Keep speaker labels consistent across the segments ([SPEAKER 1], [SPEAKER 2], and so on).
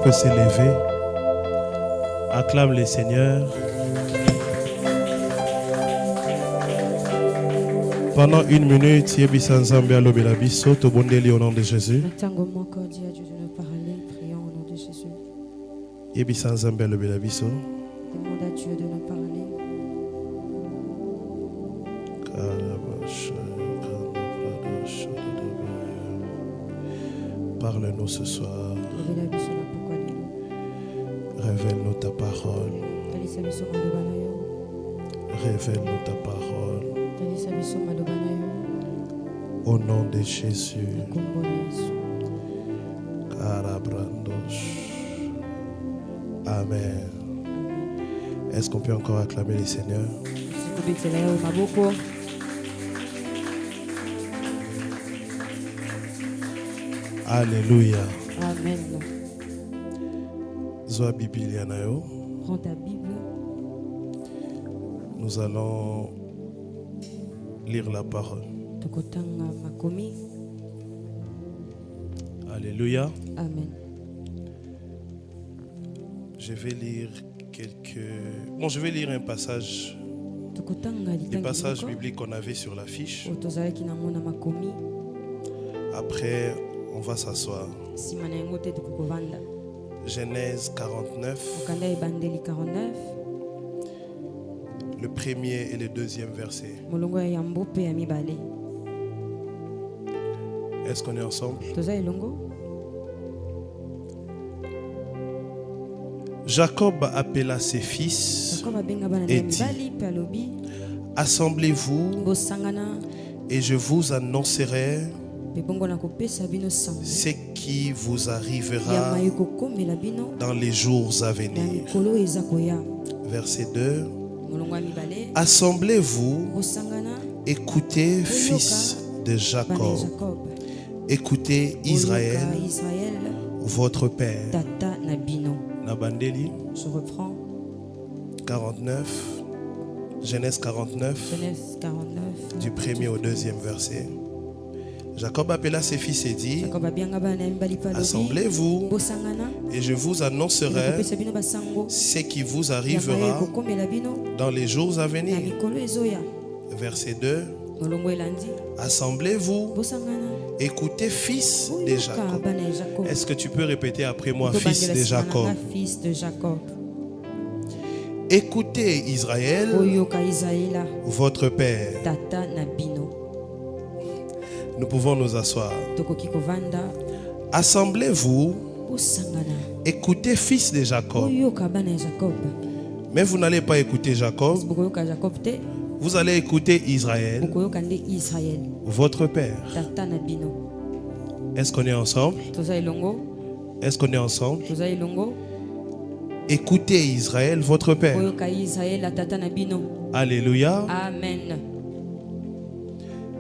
[SPEAKER 1] peut s'élever. Acclame les Seigneurs. Pendant 1 minute, Yebisa Nzambe alobela biso tobondeli au nom de Jésus. Yebisa Nzambe alobela biso.
[SPEAKER 2] Demande à Dieu de nous parler.
[SPEAKER 1] Parle-nous ce soir. Révèle-nous ta parole. Révèle-nous ta parole. Au nom de Jésus. Amen. Est-ce qu'on peut encore acclamer les Seigneurs? Alléluia.
[SPEAKER 2] Amen.
[SPEAKER 1] Zoa Biblia nayo.
[SPEAKER 2] Prends ta Bible.
[SPEAKER 1] Nous allons lire la parole. Alléluia.
[SPEAKER 2] Amen.
[SPEAKER 1] Je vais lire je vais lire un passage. Des passages bibliques qu'on avait sur l'affiche. Après, on va s'asseoir. Genèse 49. Le premier et le deuxième verset. Est-ce qu'on est ensemble? Jacob appela ses fils et dit: assemblez-vous et je vous annoncerai ce qui vous arrivera dans les jours à venir. Verset 2. Assemblez-vous, écoutez, fils de Jacob, écoutez Israël, votre père. Nabandeli.
[SPEAKER 2] Je reprends.
[SPEAKER 1] 49. Genèse 49.
[SPEAKER 2] Genèse 49.
[SPEAKER 1] Du premier au deuxième verset. Jacob appela ses fils et dit: assemblez-vous et je vous annoncerai ce qui vous arrivera dans les jours à venir. Verset 2. Assemblez-vous, écoutez, fils de Jacob. Est-ce que tu peux répéter après moi, fils de Jacob? Écoutez Israël, votre père. Nous pouvons nous asseoir. Assemblez-vous, écoutez, fils de Jacob. Mais vous n'allez pas écouter Jacob. Vous allez écouter Israël, votre père. Est-ce qu'on est ensemble? Est-ce qu'on est ensemble? Écoutez Israël, votre père. Alléluia.
[SPEAKER 2] Amen.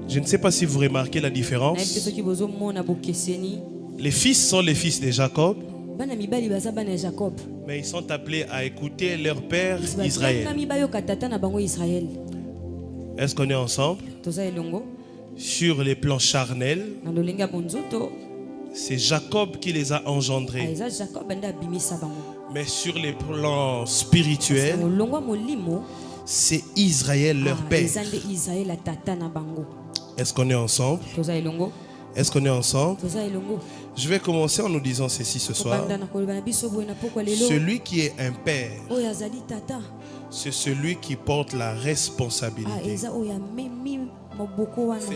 [SPEAKER 1] Je ne sais pas si vous remarquez la différence. Les fils sont les fils de Jacob, mais ils sont appelés à écouter leur père Israël. Est-ce qu'on est ensemble? Sur les plans charnels, c'est Jacob qui les a engendrés. Mais sur les plans spirituels, c'est Israël leur père. Est-ce qu'on est ensemble? Est-ce qu'on est ensemble? Je vais commencer en nous disant ceci ce soir. Celui qui est un père, c'est celui qui porte la responsabilité. Ce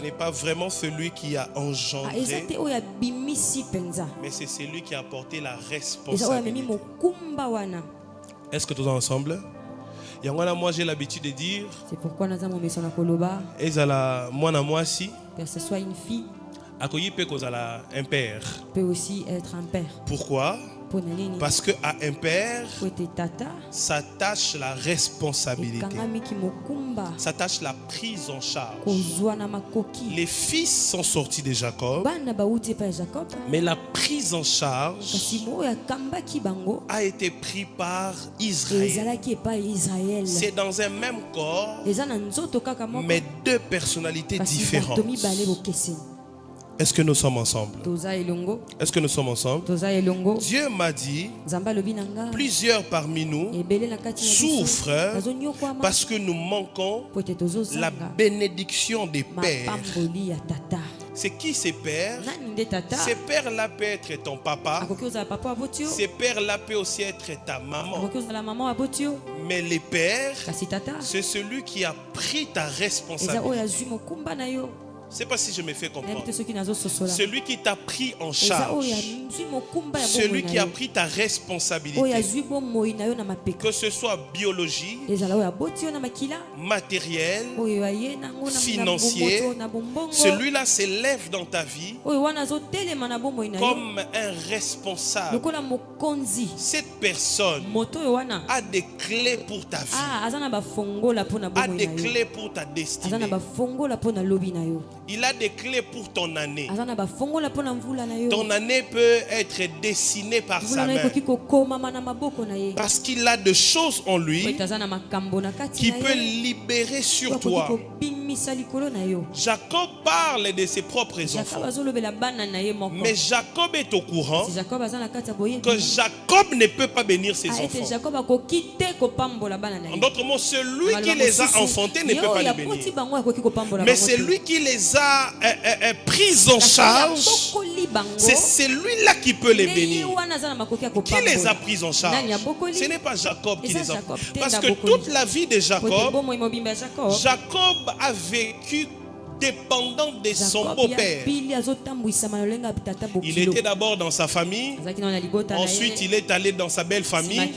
[SPEAKER 1] n'est pas vraiment celui qui a engendré, mais c'est celui qui a porté la responsabilité. Est-ce que tous ensemble? Moi j'ai l'habitude de dire,
[SPEAKER 2] c'est pourquoi nous avons mis sur la
[SPEAKER 1] que
[SPEAKER 2] ce soit une fille,
[SPEAKER 1] un père.
[SPEAKER 2] Peut aussi être un père.
[SPEAKER 1] Pourquoi? Parce qu'à un père s'attache la responsabilité, s'attache la prise en charge. Les fils sont sortis de Jacob, mais la prise en charge a été prise par Israël. C'est dans un même corps, mais deux personnalités différentes. Est-ce que nous sommes ensemble? Est-ce que nous sommes ensemble? Dieu m'a dit, plusieurs parmi nous souffrent parce que nous manquons la bénédiction des pères. C'est qui ces pères? Ces pères-là peuvent être ton papa. Ces pères-là peuvent aussi être ta maman. Mais les pères, c'est celui qui a pris ta responsabilité. Je ne sais pas si je me fais comprendre. Celui qui t'a pris en charge. Celui qui a pris ta responsabilité. Que ce soit biologie, matériel, financier. Celui-là s'élève dans ta vie comme un responsable. Cette personne a des clés pour ta vie. A des clés pour ta destinée. Il a des clés pour ton année. Ton année peut être dessinée par sa main. Parce qu'il a des choses en lui qui peut libérer sur toi. Jacob parle de ses propres enfants. Mais Jacob est au courant que Jacob ne peut pas bénir ses enfants. En d'autres mots, celui qui les a enfantés ne peut pas les bénir. Mais celui qui les a pris en charge, c'est celui-là qui peut les bénir. Qui les a pris en charge? Ce n'est pas Jacob qui les a pris. Parce que toute la vie de Jacob, Jacob a vécu dépendant de son beau-père. Il était d'abord dans sa famille, ensuite il est allé dans sa belle famille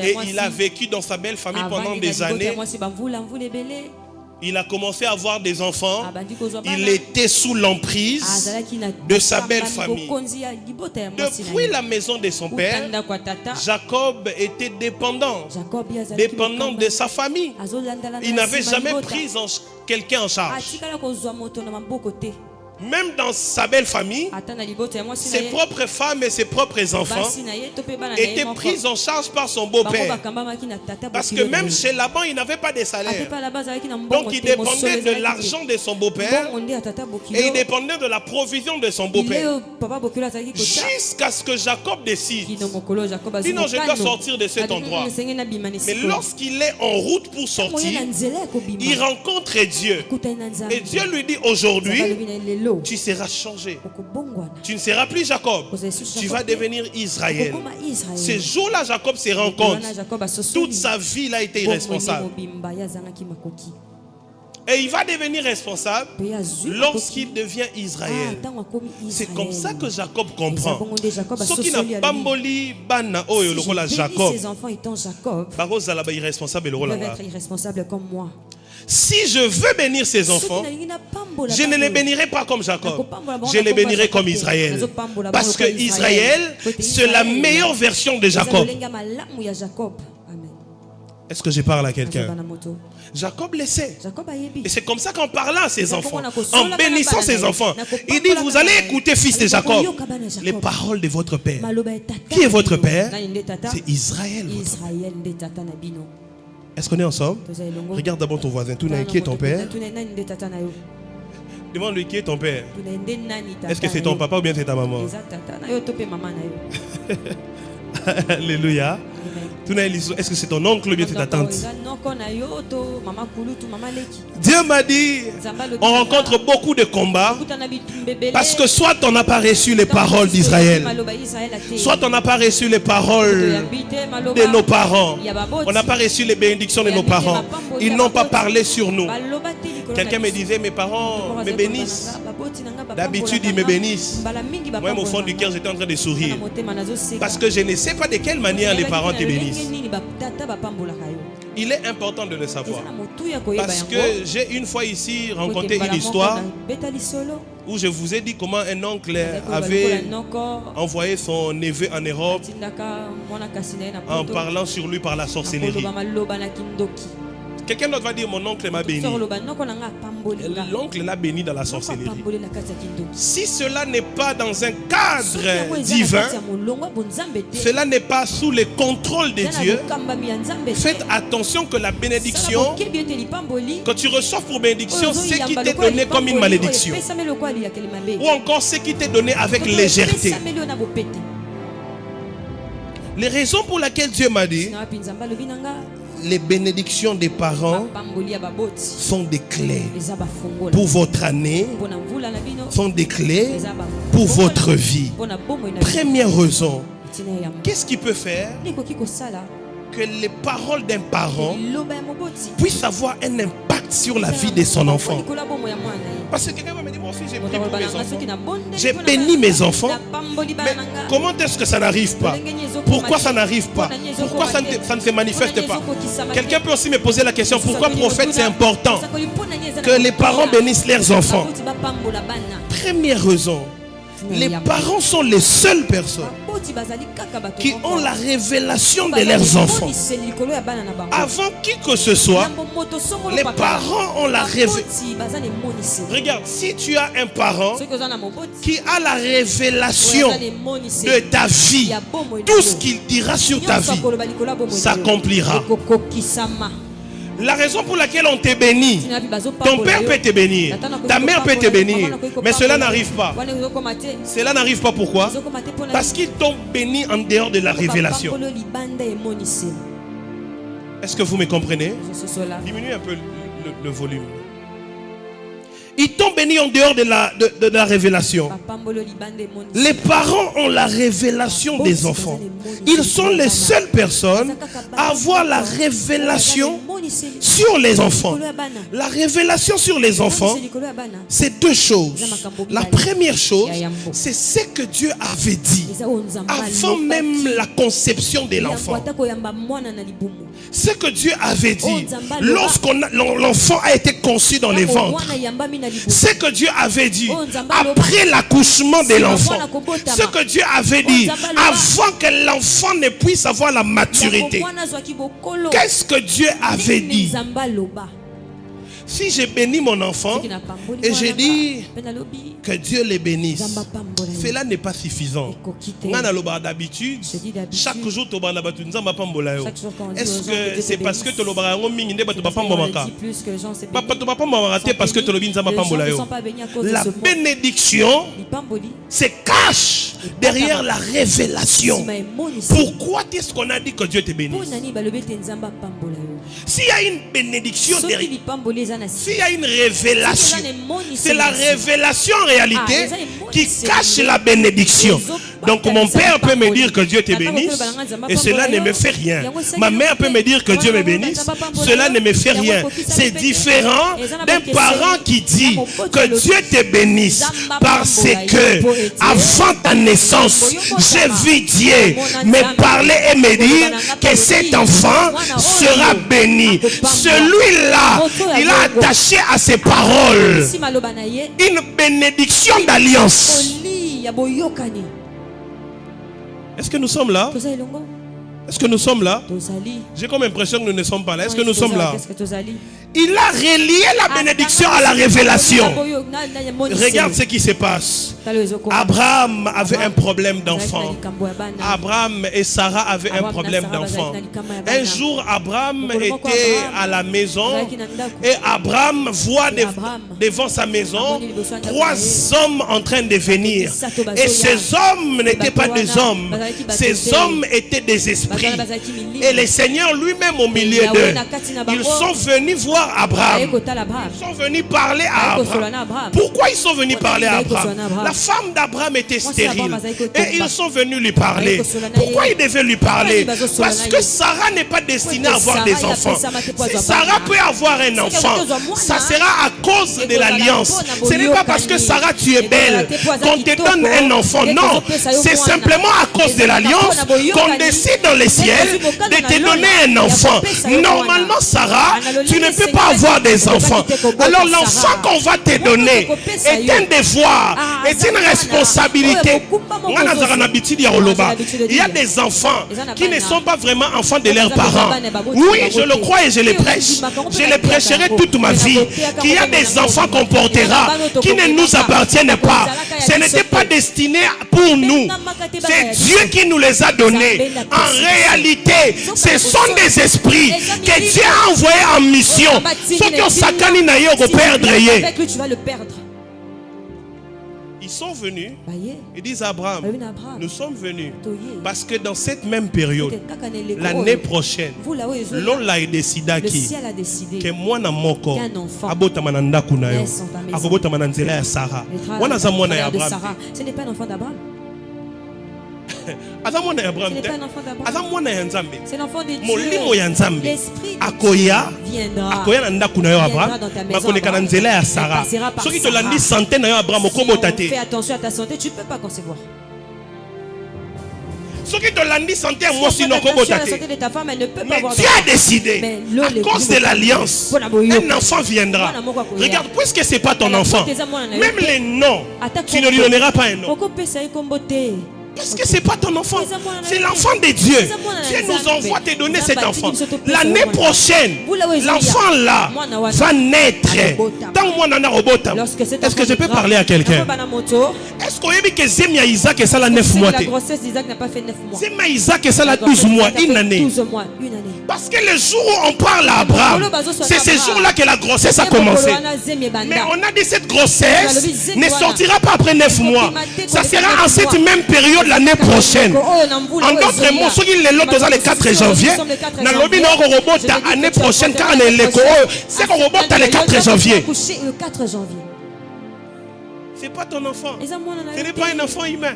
[SPEAKER 1] et il a vécu dans sa belle famille pendant des années. Il a commencé à avoir des enfants. Il était sous l'emprise de sa belle famille. Depuis la maison de son père, Jacob était dépendant de sa famille. Il n'avait jamais pris quelqu'un en charge. Même dans sa belle famille, ses propres femmes et ses propres enfants étaient pris en charge par son beau-père. Parce que même chez Laban, il n'avait pas de salaire. Donc il dépendait de l'argent de son beau-père et il dépendait de la provision de son beau-père. Jusqu'à ce que Jacob décide, dit non, je dois sortir de cet endroit. Mais lorsqu'il est en route pour sortir, il rencontre Dieu. Et Dieu lui dit aujourd'hui, tu seras changé. Tu ne seras plus Jacob. Tu vas devenir Israël. Ce jour-là, Jacob se rend compte. Toute sa vie, il a été irresponsable. Et il va devenir responsable lorsqu'il devient Israël. C'est comme ça que Jacob comprend. Ce qui n'a pas mboli bana oyo lokola Jacob.
[SPEAKER 2] Ses enfants étant Jacob,
[SPEAKER 1] irresponsable
[SPEAKER 2] devait être irresponsable comme moi.
[SPEAKER 1] Si je veux bénir ses enfants, je ne les bénirai pas comme Jacob. Je les bénirai comme Israël. Parce que Israël, c'est la meilleure version de Jacob. Est-ce que je parle à quelqu'un? Jacob le sait. Et c'est comme ça qu'en parlant à ses enfants, en bénissant ses enfants, il dit, vous allez écouter, fils de Jacob, les paroles de votre père. Qui est votre père? C'est Israël. Est-ce qu'on est ensemble? Regarde d'abord ton voisin. Qui est ton père? Demande-lui qui est ton père. Est-ce que c'est ton papa ou bien c'est ta maman? Alléluia. Est-ce que c'est ton oncle ou bien c'est ta tante? Dieu m'a dit, on rencontre beaucoup de combats parce que soit on n'a pas reçu les paroles d'Israël, soit on n'a pas reçu les paroles de nos parents, on n'a pas reçu les bénédictions de nos parents. Ils n'ont pas parlé sur nous. Quelqu'un me disait, mes parents me bénissent. D'habitude, ils me bénissent. Moi, au fond du cœur, j'étais en train de sourire. Parce que je ne sais pas de quelle manière les parents te bénissent. Il est important de le savoir. Parce que j'ai une fois ici rencontré une histoire où je vous ai dit comment un oncle avait envoyé son neveu en Europe en parlant sur lui par la sorcellerie. Quelqu'un d'autre va dire mon oncle m'a béni. L'oncle l'a béni dans la sorcellerie. Si cela n'est pas dans un cadre divin, cela n'est pas sous le contrôle de Dieu, faites attention que la bénédiction, quand tu reçois pour bénédiction, c'est qui t'est donné comme une malédiction. Ou encore ce qui t'est donné avec légèreté. Les raisons pour lesquelles Dieu m'a dit, les bénédictions des parents sont des clés pour votre année, sont des clés pour votre vie. Première raison, qu'est-ce qui peut faire que les paroles d'un parent puissent avoir un impact sur la vie de son enfant? Parce que quelqu'un va me dire, moi aussi j'ai prié pour mes enfants, j'ai béni mes enfants, mais comment est-ce que ça n'arrive pas? Pourquoi ça n'arrive pas? Pourquoi ça ne se manifeste pas? Quelqu'un peut aussi me poser la question, pourquoi prophète c'est important que les parents bénissent leurs enfants? Première raison, les parents sont les seules personnes qui ont la révélation de leurs enfants. Avant qui que ce soit, les parents ont la révélation. Regarde, si tu as un parent qui a la révélation de ta vie, tout ce qu'il dira sur ta vie s'accomplira. La raison pour laquelle on te bénit, ton père peut te bénir, ta mère peut te bénir, mais cela n'arrive pas. Cela n'arrive pas pourquoi? Parce qu'ils t'ont béni en dehors de la révélation. Est-ce que vous me comprenez? Diminuez un peu le volume. Ils t'ont béni en dehors de la révélation. Les parents ont la révélation des enfants. Ils sont les seules personnes à avoir la révélation sur les enfants. La révélation sur les enfants, c'est deux choses. La première chose, c'est ce que Dieu avait dit avant même la conception de l'enfant. Ce que Dieu avait dit lorsque l'enfant a été conçu dans les ventres. Ce que Dieu avait dit après l'accouchement de l'enfant. Ce que Dieu avait dit avant que l'enfant ne puisse avoir la maturité. Qu'est-ce que Dieu avait dit? Si j'ai béni mon enfant et j'ai dit que Dieu les bénisse, cela n'est pas suffisant. D'habitude, chaque jour, est-ce que c'est parce que tu la bénédiction se cache derrière la révélation. Pourquoi est-ce qu'on a dit que Dieu te bénisse? S'il y a une bénédiction derrière, s'il y a une révélation, c'est la révélation en réalité qui cache la bénédiction. Donc mon père peut me dire que Dieu te bénisse et cela ne me fait rien. Ma mère peut me dire que Dieu me bénisse, cela ne me fait rien. C'est différent d'un parent qui dit que Dieu te bénisse parce que avant ta naissance, j'ai vu Dieu me parler et me dire que cet enfant sera béni. Celui-là, il a attaché à ses paroles une bénédiction d'alliance. Est-ce que nous sommes là? Est-ce que nous sommes là? J'ai comme l'impression que nous ne sommes pas là. Est-ce que nous sommes là? Il a relié la bénédiction à la révélation. Regarde ce qui se passe. Abraham avait un problème d'enfant. Abraham et Sarah avaient un problème d'enfant. Un jour, Abraham était à la maison et Abraham voit devant sa maison 3 hommes en train de venir. Et ces hommes n'étaient pas des hommes. Ces hommes étaient des esprits. Et le Seigneur lui-même au milieu d'eux. Ils sont venus voir Abraham. Ils sont venus parler à Abraham. Pourquoi ils sont venus parler à Abraham? La femme d'Abraham était stérile. Et ils sont venus lui parler. Pourquoi ils devaient lui parler? Parce que Sarah n'est pas destinée à avoir des enfants. Si Sarah peut avoir un enfant, ça sera à cause de l'alliance. Ce n'est pas parce que Sarah tu es belle qu'on te donne un enfant. Non, c'est simplement à cause de l'alliance qu'on décide dans les ciel de te donner un enfant. Normalement, Sarah, tu ne peux pas avoir des enfants. Alors l'enfant qu'on va te donner est un devoir, est une responsabilité. Il y a des enfants qui ne sont pas vraiment enfants de leurs parents. Oui, je le crois et je les prêche. Je les prêcherai toute ma vie. Qu'il y a des enfants qu'on portera qui ne nous appartiennent pas. Ce n'était pas destiné pour nous. C'est Dieu qui nous les a donnés. En réalité, ce sont des esprits que Dieu a envoyés en mission. Ceux qui ont sakani na yo go perdre.
[SPEAKER 2] Avec lui, tu vas le perdre.
[SPEAKER 1] Ils sont venus, ils disent Abraham, nous sommes venus parce que dans cette même période, l'année prochaine, l'on l'a décidé que moi na moko abota mananda kunayo, abota mananzela ya Sarah. Wana za mwana ya Abraham.
[SPEAKER 2] Ce n'est pas un enfant d'Abraham.
[SPEAKER 1] C'est
[SPEAKER 2] l'enfant de Dieu.
[SPEAKER 1] L'esprit akoya nanda kunayo Abraham. Makoneka na nzela ya Sarah. Soki to landi santé na yo Abraham okobota te.
[SPEAKER 2] Fais attention à ta santé, tu ne peux pas concevoir.
[SPEAKER 1] Soki to landi santé moi sinon okobota te. Mais Dieu a décidé à cause de l'alliance, un enfant viendra. Regarde, puisque c'est pas ton enfant, même les noms, tu ne lui donneras pas un nom. Parce que ce n'est pas ton enfant, c'est l'enfant de Dieu. Dieu nous envoie te donner cet enfant. L'année prochaine, l'enfant là va naître. Est-ce que je peux parler à quelqu'un? Est-ce qu'on a dit que Zemia Isaac est ça la 9 mois?
[SPEAKER 2] La grossesse d'Isaac n'a pas fait 9 mois.
[SPEAKER 1] Zemia Isaac est ça la 12 mois, une année. Parce que le jour où on parle à Abraham, c'est ce jour-là que la grossesse a commencé. Mais on a dit cette grossesse ne sortira pas après 9 mois. Ça sera en cette même période l'année prochaine. En d'autres mots, ceux qui les lotent le 4 janvier, dans le lobby l'année prochaine, car c'est qu'on robot le 4 janvier. C'est pas ton enfant. Ce n'est pas un enfant humain.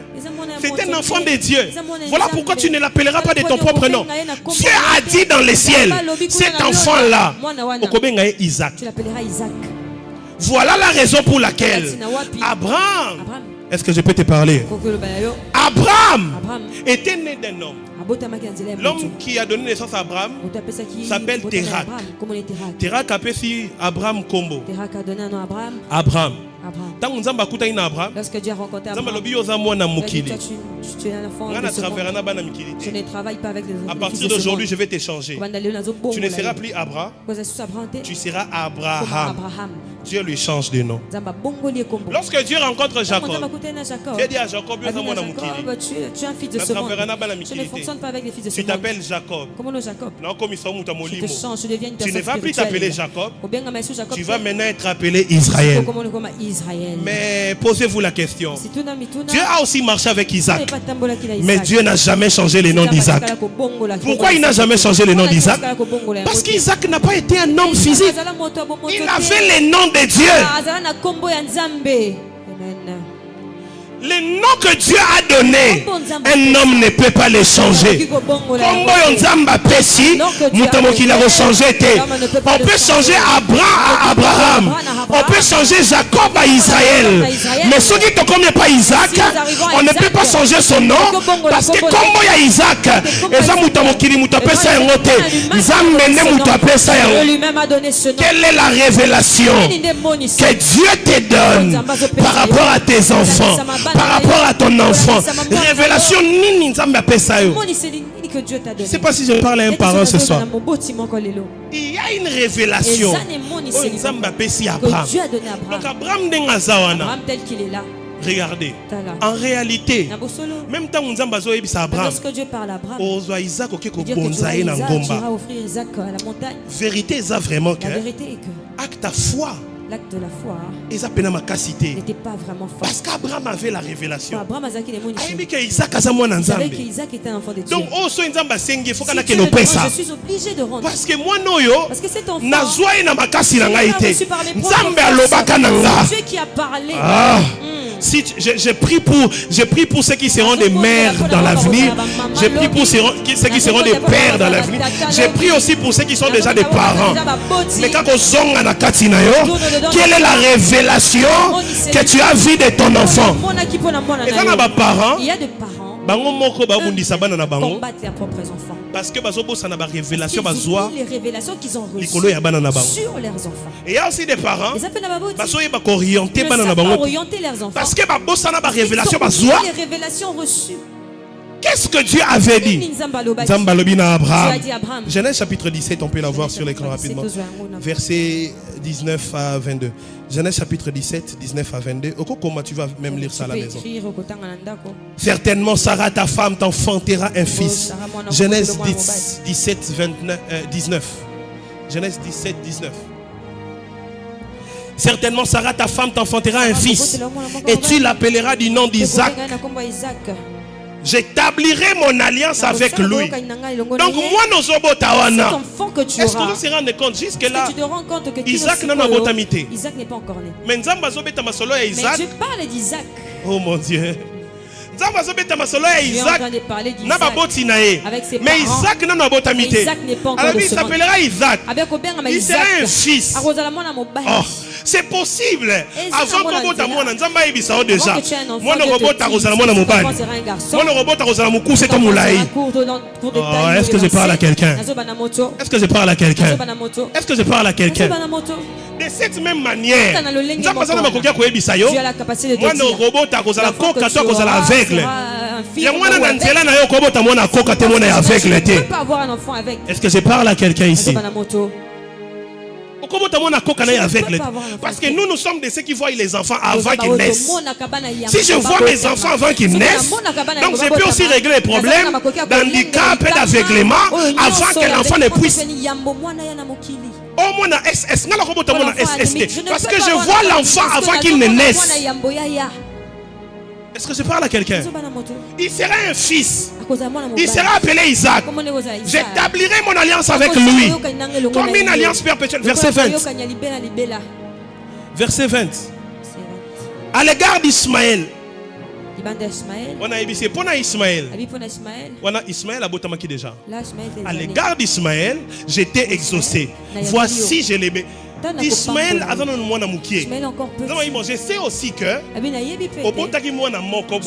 [SPEAKER 1] C'est un enfant de Dieu. Voilà pourquoi tu ne l'appelleras pas de ton propre nom. Dieu a dit dans les ciels, cet enfant-là, Isaac.
[SPEAKER 2] Tu l'appelleras Isaac.
[SPEAKER 1] Voilà la raison pour laquelle Abraham, est-ce que je peux te parler? Abraham était né d'un homme. L'homme qui a donné naissance à Abraham s'appelle Terak. Terak a fait Abraham Kombo. Abraham.
[SPEAKER 2] Lorsque Dieu a rencontré Abraham, tu es un enfant de ce monde. Je ne travaille pas avec les autres.
[SPEAKER 1] À partir d'aujourd'hui, je vais t'échanger. Tu ne seras plus Abraham, tu seras Abraham. Dieu lui change de nom. Lorsque Dieu rencontre Jacob, Dieu dit à Jacob,
[SPEAKER 2] tu es un fils de ce monde. Je ne fonctionne pas avec les fils de ce monde.
[SPEAKER 1] Tu t'appelles Jacob.
[SPEAKER 2] Comment le Jacob?
[SPEAKER 1] Je
[SPEAKER 2] te change, je deviens une personne spirituelle.
[SPEAKER 1] Tu ne vas plus t'appeler Jacob. Tu vas maintenant être appelé Israël. Mais posez-vous la question. Dieu a aussi marché avec Isaac. Mais Dieu n'a jamais changé le nom d'Isaac. Pourquoi il n'a jamais changé le nom d'Isaac? Parce qu'Isaac n'a pas été un homme physique. Il avait le nom de Dieu. Le nom que Dieu a donné, un homme ne peut pas le changer. On peut changer Abraham, on peut changer Jacob à Israël. Mais ceux qui ne connaissent pas Isaac, on ne peut pas changer son nom. Parce que comme il y a Isaac, quelle est la révélation que Dieu te donne par rapport à tes enfants? Par rapport à ton enfant, révélation nini nzambe apesa yo. Je ne sais pas si je parle à un parent ce soir. Il y a une révélation. Nzambe apesi Abraham. Donc Abraham dengazawana. Regardez, en réalité, même temps où Nzambe azo yebisa Abraham, ozo Isaac okeko bonzaye na ngomba. Vérité ça vraiment que acte à foi.
[SPEAKER 2] L'acte de la foi
[SPEAKER 1] n'était
[SPEAKER 2] pas vraiment fort.
[SPEAKER 1] Parce qu'Abraham avait la révélation.
[SPEAKER 2] Il savait qu'Isaac était un enfant de Dieu.
[SPEAKER 1] Donc,
[SPEAKER 2] si tu je suis obligé de rendre.
[SPEAKER 1] Parce que moi,
[SPEAKER 2] parce que cet enfant, Dieu qui a parlé.
[SPEAKER 1] Si j'ai pris pour ceux qui seront des mères dans l'avenir. J'ai pris pour ceux qui seront des pères dans l'avenir. J'ai pris aussi pour ceux qui sont déjà des parents. Mais quand on song à la katinayo, quelle est la révélation que tu as vue de ton enfant?
[SPEAKER 2] Il y a des parents. combattent leurs propres enfants.
[SPEAKER 1] Parce que révélation
[SPEAKER 2] les révélations qu'ils ont reçues sur leurs enfants.
[SPEAKER 1] Et il y a aussi des parents qui
[SPEAKER 2] ont orienté leurs enfants.
[SPEAKER 1] Parce que
[SPEAKER 2] les révélations reçues.
[SPEAKER 1] Qu'est-ce que Dieu avait dit?
[SPEAKER 2] Abraham.
[SPEAKER 1] Genèse chapitre 17, on peut la voir sur l'écran rapidement. Versets 19 à 22. Genèse chapitre 17, 19 à 22. Comment tu vas même lire ça à la maison? Certainement, Sarah, ta femme, t'enfantera un fils. Genèse 17, 19. Genèse 17, 19. Certainement, Sarah, ta femme, t'enfantera un fils. Et tu l'appelleras du nom d'Isaac. J'établirai mon alliance avec lui. Donc, moi, nos obotawana. Est-ce que tu te rends compte jusque-là? Isaac n'a pas botamité.
[SPEAKER 2] Isaac n'est pas encore né.
[SPEAKER 1] Mais Dieu
[SPEAKER 2] parle d'Isaac.
[SPEAKER 1] Oh mon Dieu. Isaac n'a pas botamité. Mais Isaac n'a pas botamité. Alors, il s'appellera Isaac. Il sera un fils. Oh. C'est possible. Avant que vous ayez déjà. Moi, le robot a rosé mon mobile. Moi, le robot a rosé mon cou, c'est comme Moulaï. Est-ce que je parle à quelqu'un? Est-ce que je parle à quelqu'un? Est-ce que je parle à quelqu'un? De cette même manière, Dieu a la capacité de dire. Moi, le robot a rosé la coque à toi, cause à l'aveugle. Il y a moi, dans Dieu, là, il y a un robot à moi, la coque à toi, mon aveugle. Est-ce que je parle à quelqu'un ici? Parce que nous sommes de ceux qui voient les enfants avant qu'ils naissent. Si je vois mes enfants avant qu'ils naissent, donc je peux aussi régler les problèmes d'handicap et d'aveuglement avant que l'enfant ne puisse. Oh, mon SS, parce que je vois l'enfant avant qu'il ne naisse. Est-ce que je parle à quelqu'un? Il sera un fils. Il sera appelé Isaac. J'établirai mon alliance avec lui comme une alliance perpétuelle. Verset 20. Verset 20. À l'égard d'Ismaël. On a ébissé pour Ismaël. On a Ismaël à Botamaki déjà. À l'égard d'Ismaël, j'étais exaucé. Voici, je l'ai. Ismaël a donné moi na mukie. Je sais aussi que au Botaki moi na moko.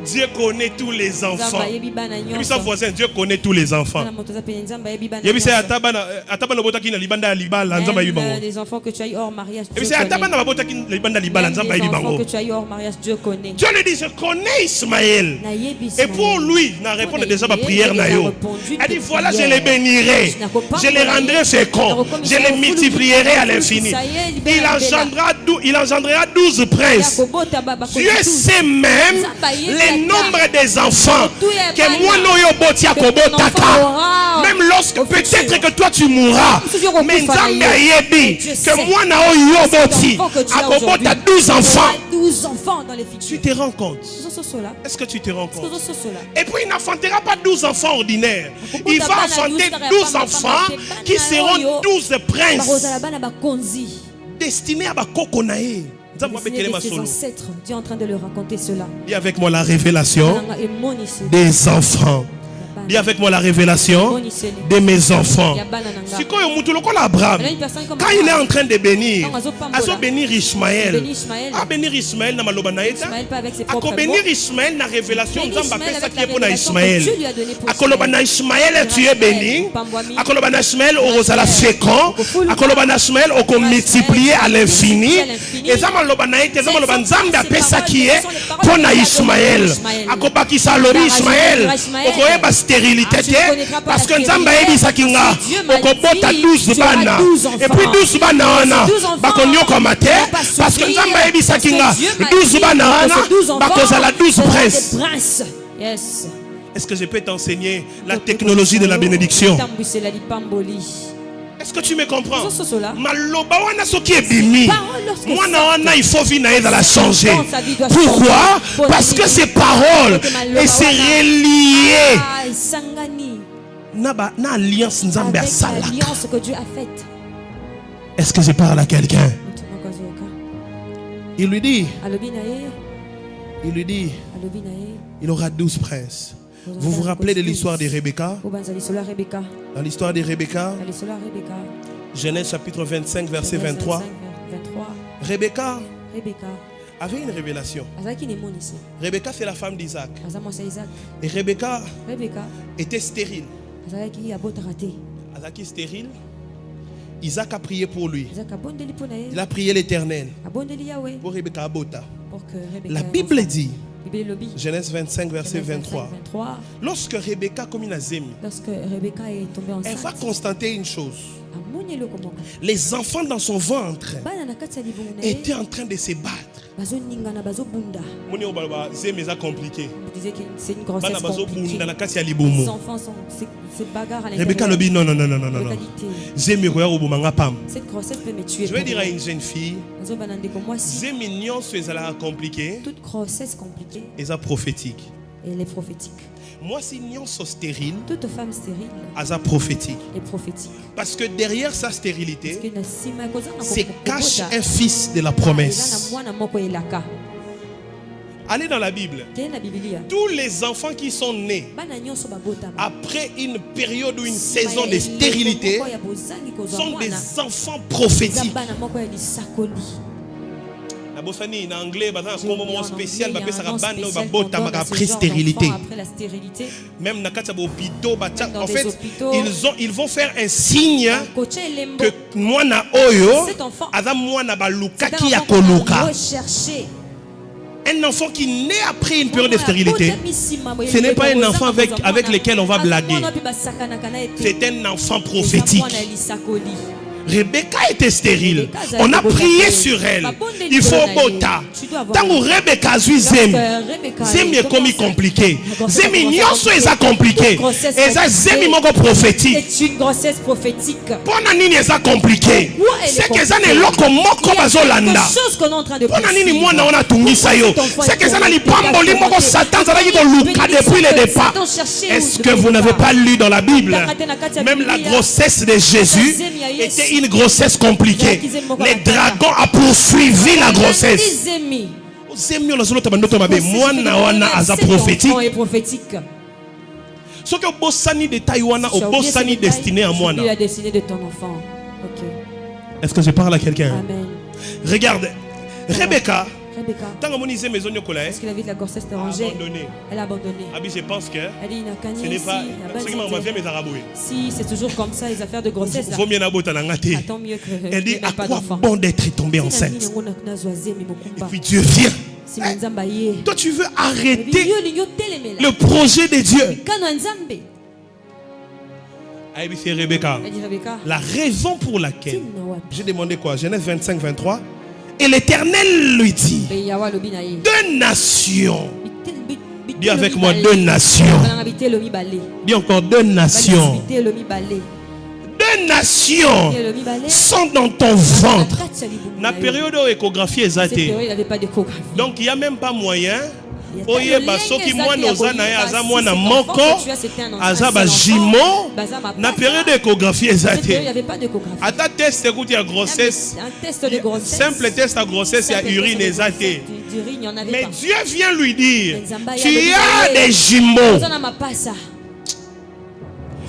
[SPEAKER 1] Dieu connaît tous les enfants. Et puis son voisin, Dieu connaît tous les enfants. Et puis c'est Atabana Botaki na libanda libala nzamba yibango.
[SPEAKER 2] Les enfants que tu as eu hors mariage.
[SPEAKER 1] Et puis c'est Atabana Botaki libanda libala nzamba yibango.
[SPEAKER 2] Que tu as eu hors mariage, Dieu connaît.
[SPEAKER 1] Dieu lui dit, je connais Ismaël. Et pour lui, il a répondu déjà à ma prière nayo. Elle dit voilà, je les bénirai, je les rendrai féconds, je les multiplierai à l'infini. Il engendrera 12 princes. Dieu sait même les nombre des enfants que moi noyo botia kobotaka. Même lorsque peut-être que toi tu mourras, mais Nzambe ayebi que moi nayo boti akobota 12 enfants.
[SPEAKER 2] 12 enfants dans les futurs.
[SPEAKER 1] Tu te rends compte? Est-ce que tu te rends compte? Et puis il n'enfantera pas 12 enfants ordinaires. Il va enfanter 12 enfants qui seront 12 princes destinés à Bakokonae.
[SPEAKER 2] Ses ancêtres, Dieu est en train de leur raconter cela.
[SPEAKER 1] Dis avec moi la révélation des enfants. Dis avec moi la révélation de mes enfants. Quand il est en train de bénir, il bénir Ismaël. Bénir Ismaël, bénir Ismaël, la révélation de Ismaël. Ismaël, tu es béni. Ismaël, on va la fécond. Ismaël, on va multiplier à l'infini. Et ça, qui est pour Ismaël. Ismaël, parce que Nzamba ebisa kinga okobota 12 bana et puis 12 bana wana bakonyo komate parce que Nzamba ebisa kinga 12 bana wana bakozala 12 princes.
[SPEAKER 2] Yes.
[SPEAKER 1] Est-ce que je peux t'enseigner la technologie de la bénédiction? Est-ce que tu me comprends? Maloba wana soki ebimi mwana wana il faut vivre dans la changer. Pourquoi? Parce que ces paroles et c'est relié na alliance Nzambe asalaka.
[SPEAKER 2] L'alliance que Dieu a faite.
[SPEAKER 1] Est-ce que je parle à quelqu'un? Il lui dit il aura 12 princes. Vous vous rappelez de l'histoire de Rebecca? Dans l'histoire de Rebecca, Genèse chapitre 25 verset 23. Rebecca avait une révélation. Rebecca, c'est la femme d'Isaac. Et Rebecca était stérile. Stérile. Isaac a prié pour lui. Il a prié l'Éternel pour Rebecca Abota. La Bible dit, Genèse 25, verset 23. Lorsque Rebecca a commis la zémi, elle va constater une chose. Les enfants dans son ventre étaient en train de se battre. C'est compliqué.
[SPEAKER 2] C'est une grossesse compliquée. Les enfants se bagarrent à l'intérieur.
[SPEAKER 1] Rebecca le dit non.
[SPEAKER 2] Cette grossesse peut me tuer.
[SPEAKER 1] Je vais dire à une jeune fille, toute
[SPEAKER 2] grossesse compliquée
[SPEAKER 1] est prophétique.
[SPEAKER 2] Elle est prophétique.
[SPEAKER 1] Moi, si une stérile,
[SPEAKER 2] toute femme stérile
[SPEAKER 1] est prophétique.
[SPEAKER 2] Prophétique.
[SPEAKER 1] Parce que derrière sa stérilité, se cache un fils de la promesse. Allez dans la Bible. Tous les enfants qui sont nés après une période ou une saison de stérilité sont des enfants prophétiques. En anglais, un spécial après stérilité. Même en fait, ils vont faire un signe que moi na oyo ada moi na baluka ki ya koluka. Un enfant qui naît après une période de stérilité, ce n'est pas un enfant avec lequel on va blaguer. C'est un enfant prophétique. Rebecca était stérile. On a prié sur elle. Il faut bota. Tant que Rebecca a eu Zemi est comme compliqué. Zemi nyonso est compliqué. Et ça Zemi moko prophétique.
[SPEAKER 2] C'est une grossesse prophétique.
[SPEAKER 1] Pona nini est compliqué. C'est que ça ne loko moko bazolanda. Pona nini mwana ona tungisa yo. C'est que ça na lipamboli moko Satan zalaki ko luka depuis le départ. Est-ce que vous n'avez pas lu dans la Bible? Même la grossesse de Jésus était une grossesse compliquée. Les dragons a poursuivi la grossesse.
[SPEAKER 2] Prophétique.
[SPEAKER 1] Ce que bossani de Taïwana au bossani destiné à moi.
[SPEAKER 2] La destinée de ton enfant. Okay.
[SPEAKER 1] Est-ce que je parle à quelqu'un?
[SPEAKER 2] Amen.
[SPEAKER 1] Regarde, Rebecca.
[SPEAKER 2] Est-ce que la vie de la grossesse t'a rangé? Elle a abandonné.
[SPEAKER 1] Je pense que
[SPEAKER 2] ce n'est pas. Si c'est toujours comme ça, les affaires de grossesse. Tant mieux que.
[SPEAKER 1] Elle dit à quoi bon d'être tombée enceinte? Et puis Dieu vient. Toi tu veux arrêter le projet de Dieu. Rebecca. La raison pour laquelle j'ai demandé quoi? Genèse 25, 23. Et l'Éternel lui dit, deux nations. Dis avec moi, deux nations. Dis encore, deux nations. Deux nations sont dans ton ventre. La période où l'échographie est zatée. Donc il n'y a même pas moyen. Oye basoki mwana ozana ya aza mwana moko aza ba jimo na période d'échographie ezate ata test écoute ya grossesse simple test à grossesse ya urine ezate mais Dieu vient lui dire tu as des jumeaux.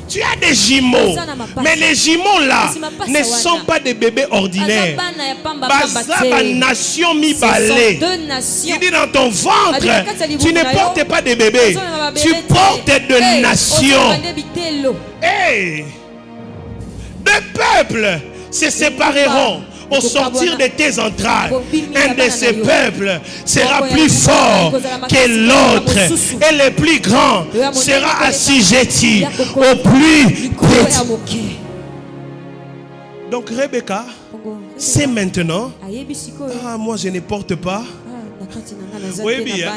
[SPEAKER 1] Tu as des jumeaux, mais les jumeaux là ne sont pas des bébés ordinaires. Baza nation mi balé. Il dit dans ton ventre, tu ne portes pas de bébés, tu portes de nations. Hey, deux peuples se sépareront au sortir de tes entrailles. Un de ces peuples sera plus fort que l'autre, et le plus grand sera assujetti au plus petit. Donc Rebecca, c'est maintenant. Ah, moi je ne porte pas. Oui, bien.